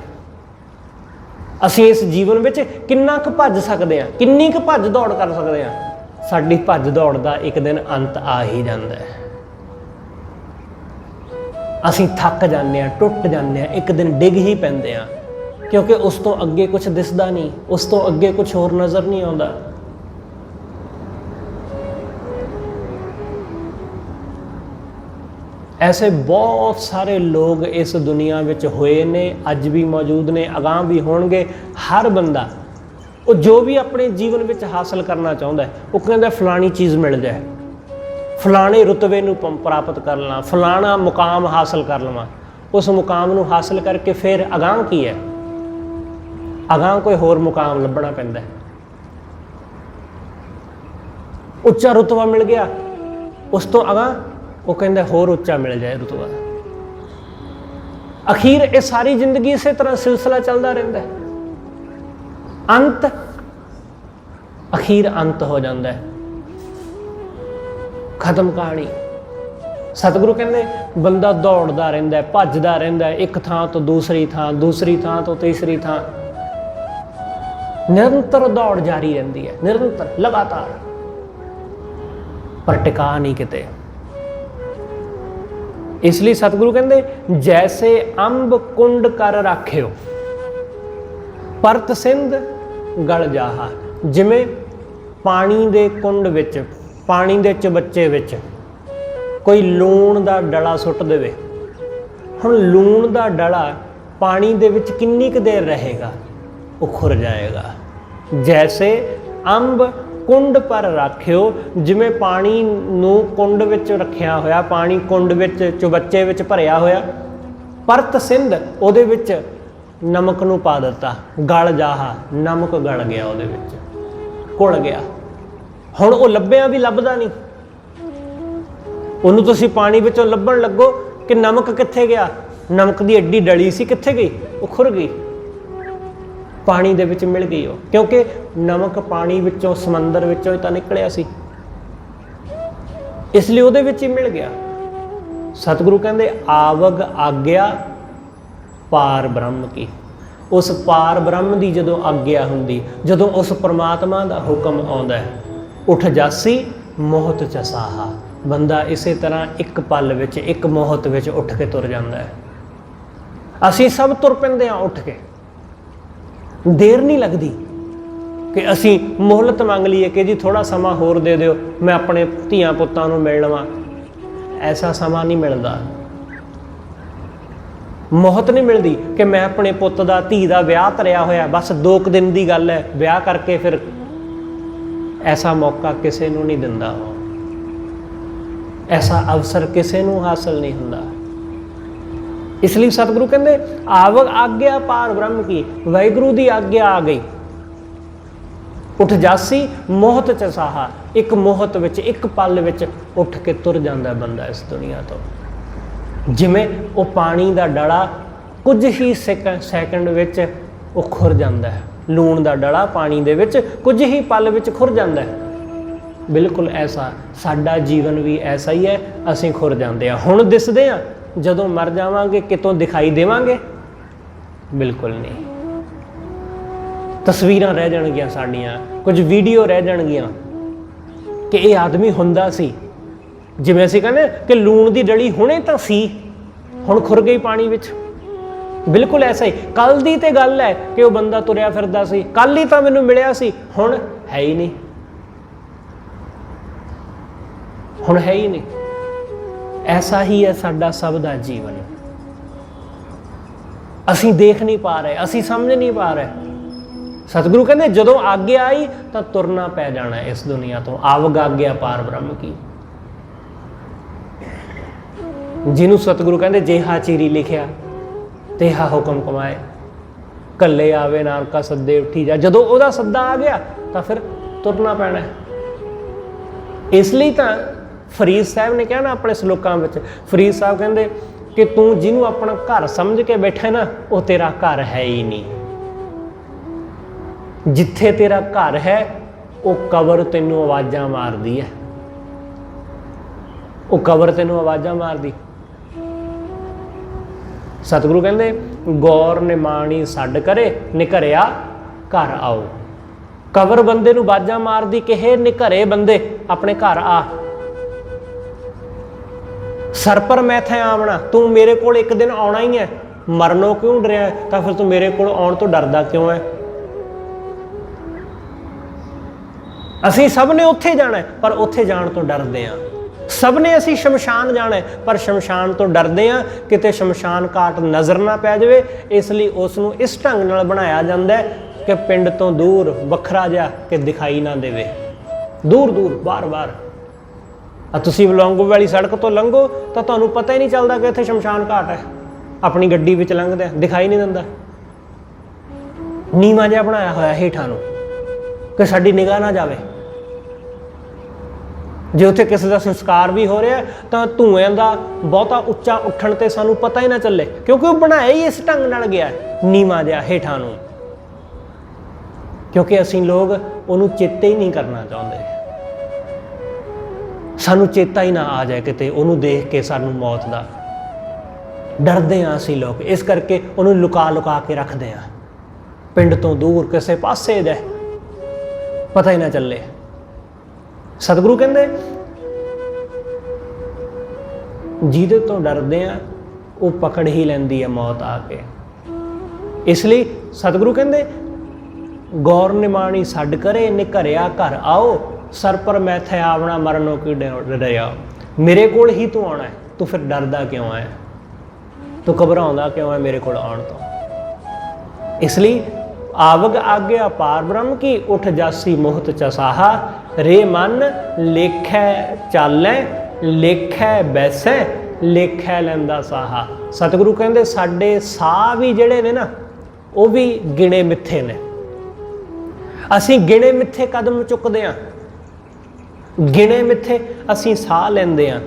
ਅਸੀਂ ਇਸ ਜੀਵਨ ਵਿੱਚ ਕਿੰਨਾ ਕੁ ਭੱਜ ਸਕਦੇ ਹਾਂ, ਕਿੰਨੀ ਕੁ ਭੱਜ ਦੌੜ ਕਰ ਸਕਦੇ ਹਾਂ। ਸਾਡੀ ਭੱਜ ਦੌੜ ਦਾ ਇੱਕ ਦਿਨ ਅੰਤ ਆ ਹੀ ਜਾਂਦਾ ਹੈ। ਅਸੀਂ ਥੱਕ ਜਾਂਦੇ ਹਾਂ, ਟੁੱਟ ਜਾਂਦੇ ਹਾਂ, ਇੱਕ ਦਿਨ ਡਿੱਗ ਹੀ ਪੈਂਦੇ ਹਾਂ, ਕਿਉਂਕਿ ਉਸ ਤੋਂ ਅੱਗੇ ਕੁਝ ਦਿਸਦਾ ਨਹੀਂ, ਉਸ ਤੋਂ ਅੱਗੇ ਕੁਝ ਹੋਰ ਨਜ਼ਰ ਨਹੀਂ ਆਉਂਦਾ। ਐਸੇ ਬਹੁਤ ਸਾਰੇ ਲੋਕ ਇਸ ਦੁਨੀਆ ਵਿੱਚ ਹੋਏ ਨੇ, ਅੱਜ ਵੀ ਮੌਜੂਦ ਨੇ, ਅਗਾਂਹ ਵੀ ਹੋਣਗੇ। ਹਰ ਬੰਦਾ ਉਹ ਜੋ ਵੀ ਆਪਣੇ ਜੀਵਨ ਵਿੱਚ ਹਾਸਲ ਕਰਨਾ ਚਾਹੁੰਦਾ ਹੈ, ਉਹ ਕਹਿੰਦਾ ਫਲਾਣੀ ਚੀਜ਼ ਮਿਲ ਜਾਏ, ਫਲਾਣੇ ਰੁਤਬੇ ਨੂੰ ਪ੍ਰਾਪਤ ਕਰ ਲਵਾਂ, ਫਲਾਣਾ ਮੁਕਾਮ ਹਾਸਲ ਕਰ ਲਵਾਂ। ਉਸ ਮੁਕਾਮ ਨੂੰ ਹਾਸਲ ਕਰਕੇ ਫਿਰ ਅਗਾਂਹ ਕੀ ਹੈ, ਅਗਾਂਹ ਕੋਈ ਹੋਰ ਮੁਕਾਮ ਲੱਭਣਾ ਪੈਂਦਾ ਹੈ। ਉੱਚਾ ਰੁਤਬਾ ਮਿਲ ਗਿਆ, ਉਸ ਤੋਂ ਅਗਾਂਹ ਉਹ ਕਹਿੰਦਾ ਹੋਰ ਉੱਚਾ ਮਿਲ ਜਾਏ ਰੁਤਬਾ। ਅਖੀਰ ਇਹ ਸਾਰੀ ਜ਼ਿੰਦਗੀ ਇਸੇ ਤਰ੍ਹਾਂ ਸਿਲਸਿਲਾ ਚੱਲਦਾ ਰਹਿੰਦਾ ਹੈ। ਅੰਤ ਅਖੀਰ ਅੰਤ ਹੋ ਜਾਂਦਾ ਹੈ, ਖਤਮ ਕਹਾਣੀ। ਸਤਿਗੁਰੂ ਕਹਿੰਦੇ ਬੰਦਾ ਦੌੜਦਾ ਰਹਿੰਦਾ ਹੈ, ਭੱਜਦਾ ਰਹਿੰਦਾ ਹੈ, ਇੱਕ ਥਾਂ ਤੋਂ ਦੂਸਰੀ ਥਾਂ, ਦੂਸਰੀ ਥਾਂ ਤੋਂ ਤੀਸਰੀ ਥਾਂ, ਨਿਰੰਤਰ ਦੌੜ ਜਾਰੀ ਰਹਿੰਦੀ ਹੈ, ਨਿਰੰਤਰ ਲਗਾਤਾਰ, ਪਰ ਟਿਕਾ ਨਹੀਂ ਕਿਤੇ। ਇਸ ਲਈ ਸਤਿਗੁਰੂ ਕਹਿੰਦੇ ਜੈਸੇ ਅੰਬ ਕੁੰਡ ਕਰ ਰਾਖਿਓ ਪਰਤ ਸਿੰਧ ਗਲ ਜਾਹਾ। ਜਿਵੇਂ ਪਾਣੀ ਦੇ ਕੁੰਡ ਵਿੱਚ, ਪਾਣੀ ਦੇ ਚਬੱਚੇ ਵਿੱਚ ਕੋਈ ਲੂਣ ਦਾ ਡਲਾ ਸੁੱਟ ਦੇਵੇ, ਹੁਣ ਲੂਣ ਦਾ ਡਲਾ ਪਾਣੀ ਦੇ ਵਿੱਚ ਕਿੰਨੀ ਕੁ ਦੇਰ ਰਹੇਗਾ? ਉਹ ਖੁਰ ਜਾਏਗਾ। ਜੈਸੇ ਅੰਬ ਕੁੰਡ ਪਰ ਰਾਖਿਓ, ਜਿਵੇਂ ਪਾਣੀ ਨੂੰ ਕੁੰਡ ਵਿੱਚ ਰੱਖਿਆ ਹੋਇਆ, ਪਾਣੀ ਕੁੰਡ ਵਿੱਚ ਚੁਬੱਚੇ ਵਿੱਚ ਭਰਿਆ ਹੋਇਆ, ਪਰਤ ਸਿੰਧ ਉਹਦੇ ਵਿੱਚ ਨਮਕ ਨੂੰ ਪਾ ਦਿੱਤਾ, ਗਲ ਜਾਹਾ, ਨਮਕ ਗਲ ਗਿਆ ਉਹਦੇ ਵਿੱਚ, ਘੁਲ ਗਿਆ। ਹੁਣ ਉਹ ਲੱਭਿਆ ਵੀ ਲੱਭਦਾ ਨਹੀਂ, ਉਹਨੂੰ ਤੁਸੀਂ ਪਾਣੀ ਵਿੱਚੋਂ ਲੱਭਣ ਲੱਗੋ ਕਿ ਨਮਕ ਕਿੱਥੇ ਗਿਆ, ਨਮਕ ਦੀ ਐਡੀ ਡਲੀ ਸੀ ਕਿੱਥੇ ਗਈ? ਉਹ ਖੁਰ ਗਈ, ਪਾਣੀ ਦੇ ਵਿੱਚ ਮਿਲ ਗਈ ਉਹ, ਕਿਉਂਕਿ ਨਮਕ ਪਾਣੀ ਵਿੱਚੋਂ, ਸਮੁੰਦਰ ਵਿੱਚੋਂ ਹੀ ਤਾਂ ਨਿਕਲਿਆ ਸੀ, ਇਸ ਲਈ ਉਹਦੇ ਵਿੱਚ ਹੀ ਮਿਲ ਗਿਆ। ਸਤਿਗੁਰੂ ਕਹਿੰਦੇ ਆਵਗ ਆਗਿਆ ਪਾਰ ਬ੍ਰਹਮ ਕੀ। ਉਸ ਪਾਰ ਬ੍ਰਹਮ ਦੀ ਜਦੋਂ ਆਗਿਆ ਹੁੰਦੀ, ਜਦੋਂ ਉਸ ਪਰਮਾਤਮਾ ਦਾ ਹੁਕਮ ਆਉਂਦਾ ਹੈ, ਉੱਠ ਜਾਸੀ ਮੋਹਤ ਚਸਾਹਾ, ਬੰਦਾ ਇਸੇ ਤਰ੍ਹਾਂ ਇੱਕ ਪਲ ਵਿੱਚ, ਇੱਕ ਮੋਹਤ ਵਿੱਚ ਉੱਠ ਕੇ ਤੁਰ ਜਾਂਦਾ ਹੈ। ਅਸੀਂ ਸਭ ਤੁਰ ਪੈਂਦੇ ਹਾਂ ਉੱਠ ਕੇ, ਦੇਰ ਨਹੀਂ ਲੱਗਦੀ ਕਿ ਅਸੀਂ ਮੋਹਲਤ ਮੰਗ ਲਈਏ ਕਿ ਜੀ ਥੋੜ੍ਹਾ ਸਮਾਂ ਹੋਰ ਦੇ ਦਿਓ, ਮੈਂ ਆਪਣੇ ਧੀਆਂ ਪੁੱਤਾਂ ਨੂੰ ਮਿਲ ਲਵਾਂ। ਐਸਾ ਸਮਾਂ ਨਹੀਂ ਮਿਲਦਾ, ਮੋਹਤ ਨਹੀਂ ਮਿਲਦੀ ਕਿ ਮੈਂ ਆਪਣੇ ਪੁੱਤ ਦਾ, ਧੀ ਦਾ ਵਿਆਹ ਧਰਿਆ ਹੋਇਆ, ਬਸ 2 ਕੁ ਦਿਨ ਦੀ ਗੱਲ ਹੈ, ਵਿਆਹ ਕਰਕੇ ਫਿਰ। ਐਸਾ ਮੌਕਾ ਕਿਸੇ ਨੂੰ ਨਹੀਂ ਦਿੰਦਾ, ਐਸਾ ਅਵਸਰ ਕਿਸੇ ਨੂੰ ਹਾਸਲ ਨਹੀਂ ਹੁੰਦਾ। ਇਸ ਲਈ ਸਤਿਗੁਰੂ ਕਹਿੰਦੇ ਆਵਗ ਆਗਿਆ ਪਾਰ ਬ੍ਰਹਮ ਕੀ, ਵਾਹਿਗੁਰੂ ਦੀ ਆਗਿਆ ਆ ਗਈ, ਉੱਠ ਜਾਸੀ ਮੋਹਤ ਚਸਾਹਾ, ਇੱਕ ਮੋਹਤ ਵਿੱਚ, ਇੱਕ ਪਲ ਵਿੱਚ ਉੱਠ ਕੇ ਤੁਰ ਜਾਂਦਾ ਬੰਦਾ ਇਸ ਦੁਨੀਆ ਤੋਂ। ਜਿਵੇਂ ਉਹ ਪਾਣੀ ਦਾ ਡਲਾ ਕੁਝ ਹੀ ਸੈਕਿੰਡ ਵਿੱਚ ਉਹ ਖੁਰ ਜਾਂਦਾ ਹੈ, ਲੂਣ ਦਾ ਡਲਾ ਪਾਣੀ ਦੇ ਵਿੱਚ ਕੁਝ ਹੀ ਪਲ ਵਿੱਚ ਖੁਰ ਜਾਂਦਾ ਹੈ। ਬਿਲਕੁਲ ਐਸਾ ਸਾਡਾ ਜੀਵਨ ਵੀ ਐਸਾ ਹੀ ਹੈ, ਅਸੀਂ ਖੁਰ ਜਾਂਦੇ ਹਾਂ। ਹੁਣ ਦਿਸਦੇ ਹਾਂ, ਜਦੋਂ ਮਰ ਜਾਵਾਂਗੇ ਕਿਤੋਂ ਦਿਖਾਈ ਦੇਵਾਂਗੇ? ਬਿਲਕੁਲ ਨਹੀਂ। ਤਸਵੀਰਾਂ ਰਹਿ ਜਾਣਗੀਆਂ ਸਾਡੀਆਂ, ਕੁਝ ਵੀਡੀਓ ਰਹਿ ਜਾਣਗੀਆਂ ਕਿ ਇਹ ਆਦਮੀ ਹੁੰਦਾ ਸੀ। ਜਿਵੇਂ ਅਸੀਂ ਕਹਿੰਦੇ ਕਿ ਲੂਣ ਦੀ ਡਲੀ ਹੁਣੇ ਤਾਂ ਸੀ, ਹੁਣ ਖੁਰ ਗਈ ਪਾਣੀ ਵਿੱਚ। ਬਿਲਕੁਲ ਐਸਾ ਹੀ ਕੱਲ ਦੀ ਤੇ ਗੱਲ ਹੈ ਕਿ ਉਹ ਬੰਦਾ ਤੁਰਿਆ ਫਿਰਦਾ ਸੀ, ਕੱਲ ਹੀ ਤਾਂ ਮੈਨੂੰ ਮਿਲਿਆ ਸੀ, ਹੁਣ ਹੈ ਹੀ ਨਹੀਂ, ਹੁਣ ਹੈ ਹੀ ਨਹੀਂ। ਐਸਾ ਹੀ ਹੈ ਸਾਡਾ ਸਭ ਦਾ ਜੀਵਨ। ਅਸੀਂ ਦੇਖ ਨਹੀਂ ਪਾ ਰਹੇ, ਅਸੀਂ ਸਮਝ ਨਹੀਂ ਪਾ ਰਹੇ। ਸਤਿਗੁਰੂ ਕਹਿੰਦੇ ਜਦੋਂ ਆਗਿਆ ਆਈ ਤਾਂ ਤੁਰਨਾ ਪੈ ਜਾਣਾ ਇਸ ਦੁਨੀਆ ਤੋਂ। ਆਵਗ ਆਗਿਆ ਪਾਰ ਬ੍ਰਹਮ ਕੀ। ਜਿਹਨੂੰ ਸਤਿਗੁਰੂ ਕਹਿੰਦੇ ਜੇਹਾ ਚੀਰੀ ਲਿਖਿਆ ਤੇਹਾ ਹੁਕਮ ਕਮਾਏ, ਕੱਲੇ ਆਵੇ ਨਾਨਕਾ ਸੱਦੇ ਉੱਠੀ ਜਾ। ਜਦੋਂ ਉਹਦਾ ਸੱਦਾ ਆ ਗਿਆ ਤਾਂ ਫਿਰ ਤੁਰਨਾ ਪੈਣਾ। ਇਸ ਲਈ ਤਾਂ ਫਰੀਦ ਸਾਹਿਬ ਨੇ ਕਿਹਾ ਨਾ ਆਪਣੇ ਸਲੋਕਾਂ ਵਿੱਚ, ਫਰੀਦ ਸਾਹਿਬ ਕਹਿੰਦੇ ਕਿ ਤੂੰ ਜਿਹਨੂੰ ਆਪਣਾ ਘਰ ਸਮਝ ਕੇ ਬੈਠਾ ਨਾ, ਉਹ ਤੇਰਾ ਘਰ ਹੈ ਹੀ ਨਹੀਂ। ਜਿੱਥੇ ਤੇਰਾ ਘਰ ਹੈ ਉਹ ਕਬਰ ਤੈਨੂੰ ਆਵਾਜ਼ਾਂ ਮਾਰਦੀ ਹੈ, ਉਹ ਕਬਰ ਤੈਨੂੰ ਆਵਾਜ਼ਾਂ ਮਾਰਦੀ। ਸਤਿਗੁਰੂ ਕਹਿੰਦੇ ਗੌਰ ਨਿਮਾਣੀ ਛੱਡ ਕਰੇ ਨਿਘਰਿਆ ਘਰ ਆਓ। ਕਬਰ ਬੰਦੇ ਨੂੰ ਆਵਾਜ਼ਾਂ ਮਾਰਦੀ ਕਿ ਹੇ ਨਿਘਰੇ ਬੰਦੇ ਆਪਣੇ ਘਰ ਆ। ਸਰ ਪਰ ਮੈਂ ਥੇ ਆਵਣਾ, ਤੂੰ ਮੇਰੇ ਕੋਲ ਇੱਕ ਦਿਨ ਆਉਣਾ ਹੀ ਹੈ। ਮਰਨੋਂ ਕਿਉਂ ਡਰਿਆ? ਤਾਂ ਫਿਰ ਤੂੰ ਮੇਰੇ ਕੋਲ ਆਉਣ ਤੋਂ ਡਰਦਾ ਕਿਉਂ ਹੈ? ਅਸੀਂ ਸਭ ਨੇ ਉੱਥੇ ਜਾਣਾ ਪਰ ਉੱਥੇ ਜਾਣ ਤੋਂ ਡਰਦੇ ਹਾਂ। ਸਭ ਨੇ ਅਸੀਂ ਸ਼ਮਸ਼ਾਨ ਜਾਣਾ ਪਰ ਸ਼ਮਸ਼ਾਨ ਤੋਂ ਡਰਦੇ ਹਾਂ, ਕਿਤੇ ਸ਼ਮਸ਼ਾਨ ਘਾਟ ਨਜ਼ਰ ਨਾ ਪੈ ਜਾਵੇ। ਇਸ ਲਈ ਉਸ ਨੂੰ ਇਸ ਢੰਗ ਨਾਲ ਬਣਾਇਆ ਜਾਂਦਾ ਹੈ ਕਿ ਪਿੰਡ ਤੋਂ ਦੂਰ, ਵੱਖਰਾ ਜਿਹਾ, ਕਿ ਦਿਖਾਈ ਨਾ ਦੇਵੇ, ਦੂਰ ਦੂਰ, ਬਾਰ-ਬਾਰ। ਤੁਸੀਂ ਲੌਂਗੋ ਵਾਲੀ ਸੜਕ ਤੋਂ ਲੰਘੋ ਤਾਂ ਤੁਹਾਨੂੰ ਪਤਾ ਹੀ ਨਹੀਂ ਚੱਲਦਾ ਕਿ ਇੱਥੇ ਸ਼ਮਸ਼ਾਨ ਘਾਟ ਹੈ। ਆਪਣੀ ਗੱਡੀ ਵਿੱਚ ਲੰਘਦੇ ਦਿਖਾਈ ਨਹੀਂ ਦਿੰਦਾ, ਨੀਵਾਂ ਜਿਹਾ ਬਣਾਇਆ ਹੋਇਆ ਹੇਠਾਂ ਨੂੰ ਕਿ ਸਾਡੀ ਨਿਗਾਹ ਨਾ ਜਾਵੇ। ਜੇ ਉੱਥੇ ਕਿਸੇ ਦਾ ਸੰਸਕਾਰ ਵੀ ਹੋ ਰਿਹਾ ਤਾਂ ਧੂਆਂ ਦਾ ਬਹੁਤਾ ਉੱਚਾ ਉੱਠਣ ਤੇ ਸਾਨੂੰ ਪਤਾ ਹੀ ਨਾ ਚੱਲੇ, ਕਿਉਂਕਿ ਉਹ ਬਣਾਇਆ ਹੀ ਇਸ ਢੰਗ ਨਾਲ ਗਿਆ, ਨੀਵਾਂ ਜਿਹਾ ਹੇਠਾਂ ਨੂੰ। क्योंकि असीं लोग ਉਹਨੂੰ ਚੇਤੇ ਹੀ नहीं करना चाਹੁੰਦੇ। ਸਾਨੂੰ ਚੇਤਾ ਹੀ ਨਾ ਆ ਜਾਏ ਕਿਤੇ ਉਹਨੂੰ ਦੇਖ ਕੇ ਸਾਨੂੰ ਮੌਤ ਦਾ। ਡਰਦੇ ਹਾਂ ਅਸੀਂ ਲੋਕ, ਇਸ ਕਰਕੇ ਉਹਨੂੰ ਲੁਕਾ ਲੁਕਾ ਕੇ ਰੱਖਦੇ ਹਾਂ ਪਿੰਡ ਤੋਂ ਦੂਰ ਕਿਸੇ ਪਾਸੇ ਦੇ, ਪਤਾ ਹੀ ਨਾ ਚੱਲੇ। ਸਤਿਗੁਰੂ ਕਹਿੰਦੇ ਜਿਹਦੇ ਤੋਂ ਡਰਦੇ ਆ ਉਹ ਪਕੜ ਹੀ ਲੈਂਦੀ ਹੈ ਮੌਤ ਆ ਕੇ। ਇਸ ਲਈ ਸਤਿਗੁਰੂ ਕਹਿੰਦੇ ਗੌਰ ਨਿਮਾਣੀ ਛੱਡ ਕਰੇ ਨਿਘਰਿਆ ਘਰ ਆਓ, ਸਰ ਪਰ ਮੈਥੇ ਆਵਣਾ ਮਰਨੋਂ ਕੀ ਡਰਿਆ। ਮੇਰੇ ਕੋਲ ਹੀ ਤੂੰ ਆਉਣਾ ਹੈ, ਤੂੰ ਫਿਰ ਡਰਦਾ ਕਿਉਂ ਹੈ, ਤੂੰ ਘਬਰਾਉਂਦਾ ਕਿਉਂ ਹੈ ਮੇਰੇ ਕੋਲ ਆਉਣ ਤੋਂ। ਇਸ ਲਈ आवग आज्ञा पार ब्रह्म की उठ जासी मोहत चसाहा, रे मन लेखै चालै लेखै बैसै लेखै लैंदा साहा। सतगुरु कहते साडे साह भी जिहड़े ने ना वो भी गिणे मिथे ने। असीं गिणे मिथे कदम चुकदे हां, गिणे मिथे असीं साह लैंदे हां।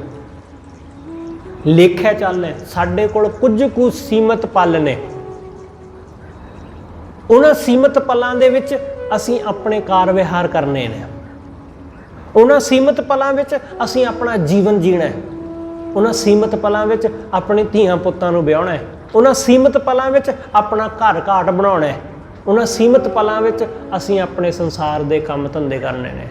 लेखै चालै साडे कोल कुछ कुछ सीमत पल ने, उन्हां सीमत पलां दे विच असीं अपने कार विहार करने ने, उन्हां सीमत पलां विच असीं अपना जीवन जीना है, उन्हां सीमत पलां विच अपने धीआं पुत्तां नूं विआहणा है, उन्हां सीमत पलां विच अपना घर घाट बनाउणा है, उन्हां सीमत पलां विच असीं अपने संसार दे काम धंधे करने ने।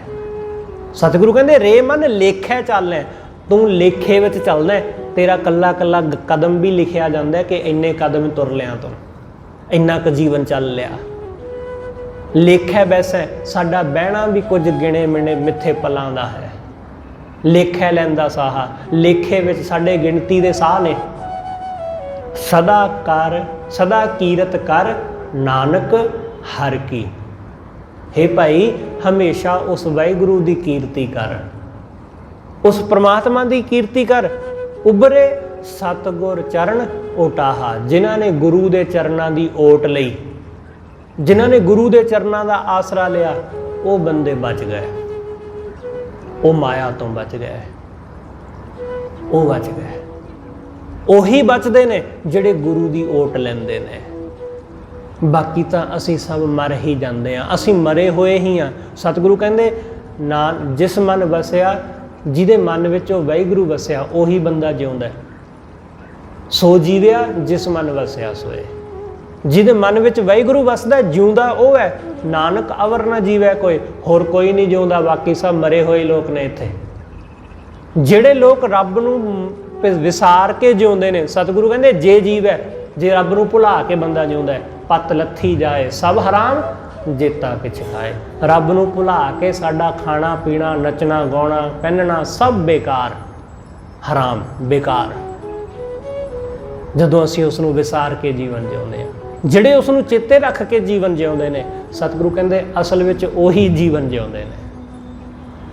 सतगुरु कहंदे रे मन लेखै चालै, तूं लेखे विच चलना है, तेरा कल्ला कल्ला कदम भी लिखिया जांदा है कि इन्ने कदम तुर लिया तूं, इन्ना क जीवन चल लिया। लेखै बैसै साडा बहना भी कुछ गिणे मिणे मिथे पलां दा है। लेखै लैंदा साहा, लेखे विच साडे गिणती दे साह ने। सदा कर सदा कीरत कर नानक हर की। हे भाई हमेशा उस वाहिगुरू दी कीर्ति कर, उस परमात्मा दी कीर्ति कर। उभरे सतगुर चरण ओटाहा, जिन्हां ने गुरु दे चरनां दी ओट लई, जिन्हां ने गुरु दे चरनां दा आसरा लिया, वो बंदे बच गए, वो माया तो बच गए, वो बच गए। ਉਹੀ बचते ने ਜਿਹੜੇ गुरु ਦੀ ओट ਲੈਂਦੇ ਨੇ। बाकी तो असी सब मर ही जाते हैं, असी मरे हुए ही हाँ। सतगुरु कहते ना जिस मन वसिया, जिहदे मन विच वाहिगुरू वसिया उही बंदा जिउंदा है। सो जीविया जिस मन वसिया सोए। जिहदे मन विच वाहिगुरू वसदा जिउंदा वो है, नानक अवर ना जीवै कोई, होर कोई नहीं जिउंदा, बाकी सब मरे हुए लोग ने इत्थे। जिहड़े लोग रब नूं विसार के जिउंदे ने, सतगुरु कहंदे जे जीवै, जे रब नूं भुला के बंदा जिउंदा है, पत लथी जाए सब हराम जेता किछ खाए। रब नूं भुला के साडा खाना पीना नचना गाउणा पहनना सब बेकार, हराम बेकार। जदों असीं उस नूं विसार के जीवन जिउंदे हां, जिहड़े उस नूं चेते रख के जीवन जिउंदे ने, सतगुरु कहंदे असल विच ओही जीवन जिउंदे ने।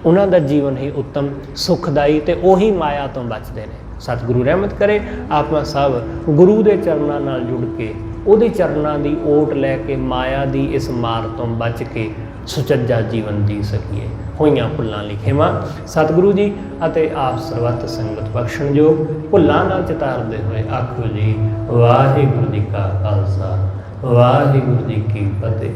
उन्हां दा जीवन ही उत्तम सुखदाई ते ओही माया तो बचदे ने। सतगुरु रहमत करे आपां सब गुरु दे चरनां नाल जुड़ के ਉਹਦੇ ਚਰਨਾਂ ਦੀ ਓਟ ਲੈ ਕੇ ਮਾਇਆ ਦੀ ਇਸ ਮਾਰ ਤੋਂ ਬਚ ਕੇ ਸੁਚੱਜਾ ਜੀਵਨ ਜੀ ਸਕੀਏ। ਹੋਈਆਂ ਭੁੱਲਾਂ ਲਈ ਖਿਮਾ ਸਤਿਗੁਰੂ ਜੀ ਅਤੇ ਆਪ ਸਰਬੱਤ ਸੰਗਤ ਬਖਸ਼ਣਯੋਗ। ਭੁੱਲਾਂ ਨਾਲ ਚਿਤਾਰਦੇ ਹੋਏ ਆਖੋ ਜੀ ਵਾਹਿਗੁਰੂ ਜੀ ਕਾ ਖਾਲਸਾ ਵਾਹਿਗੁਰੂ ਜੀ ਕੀ ਫਤਿਹ।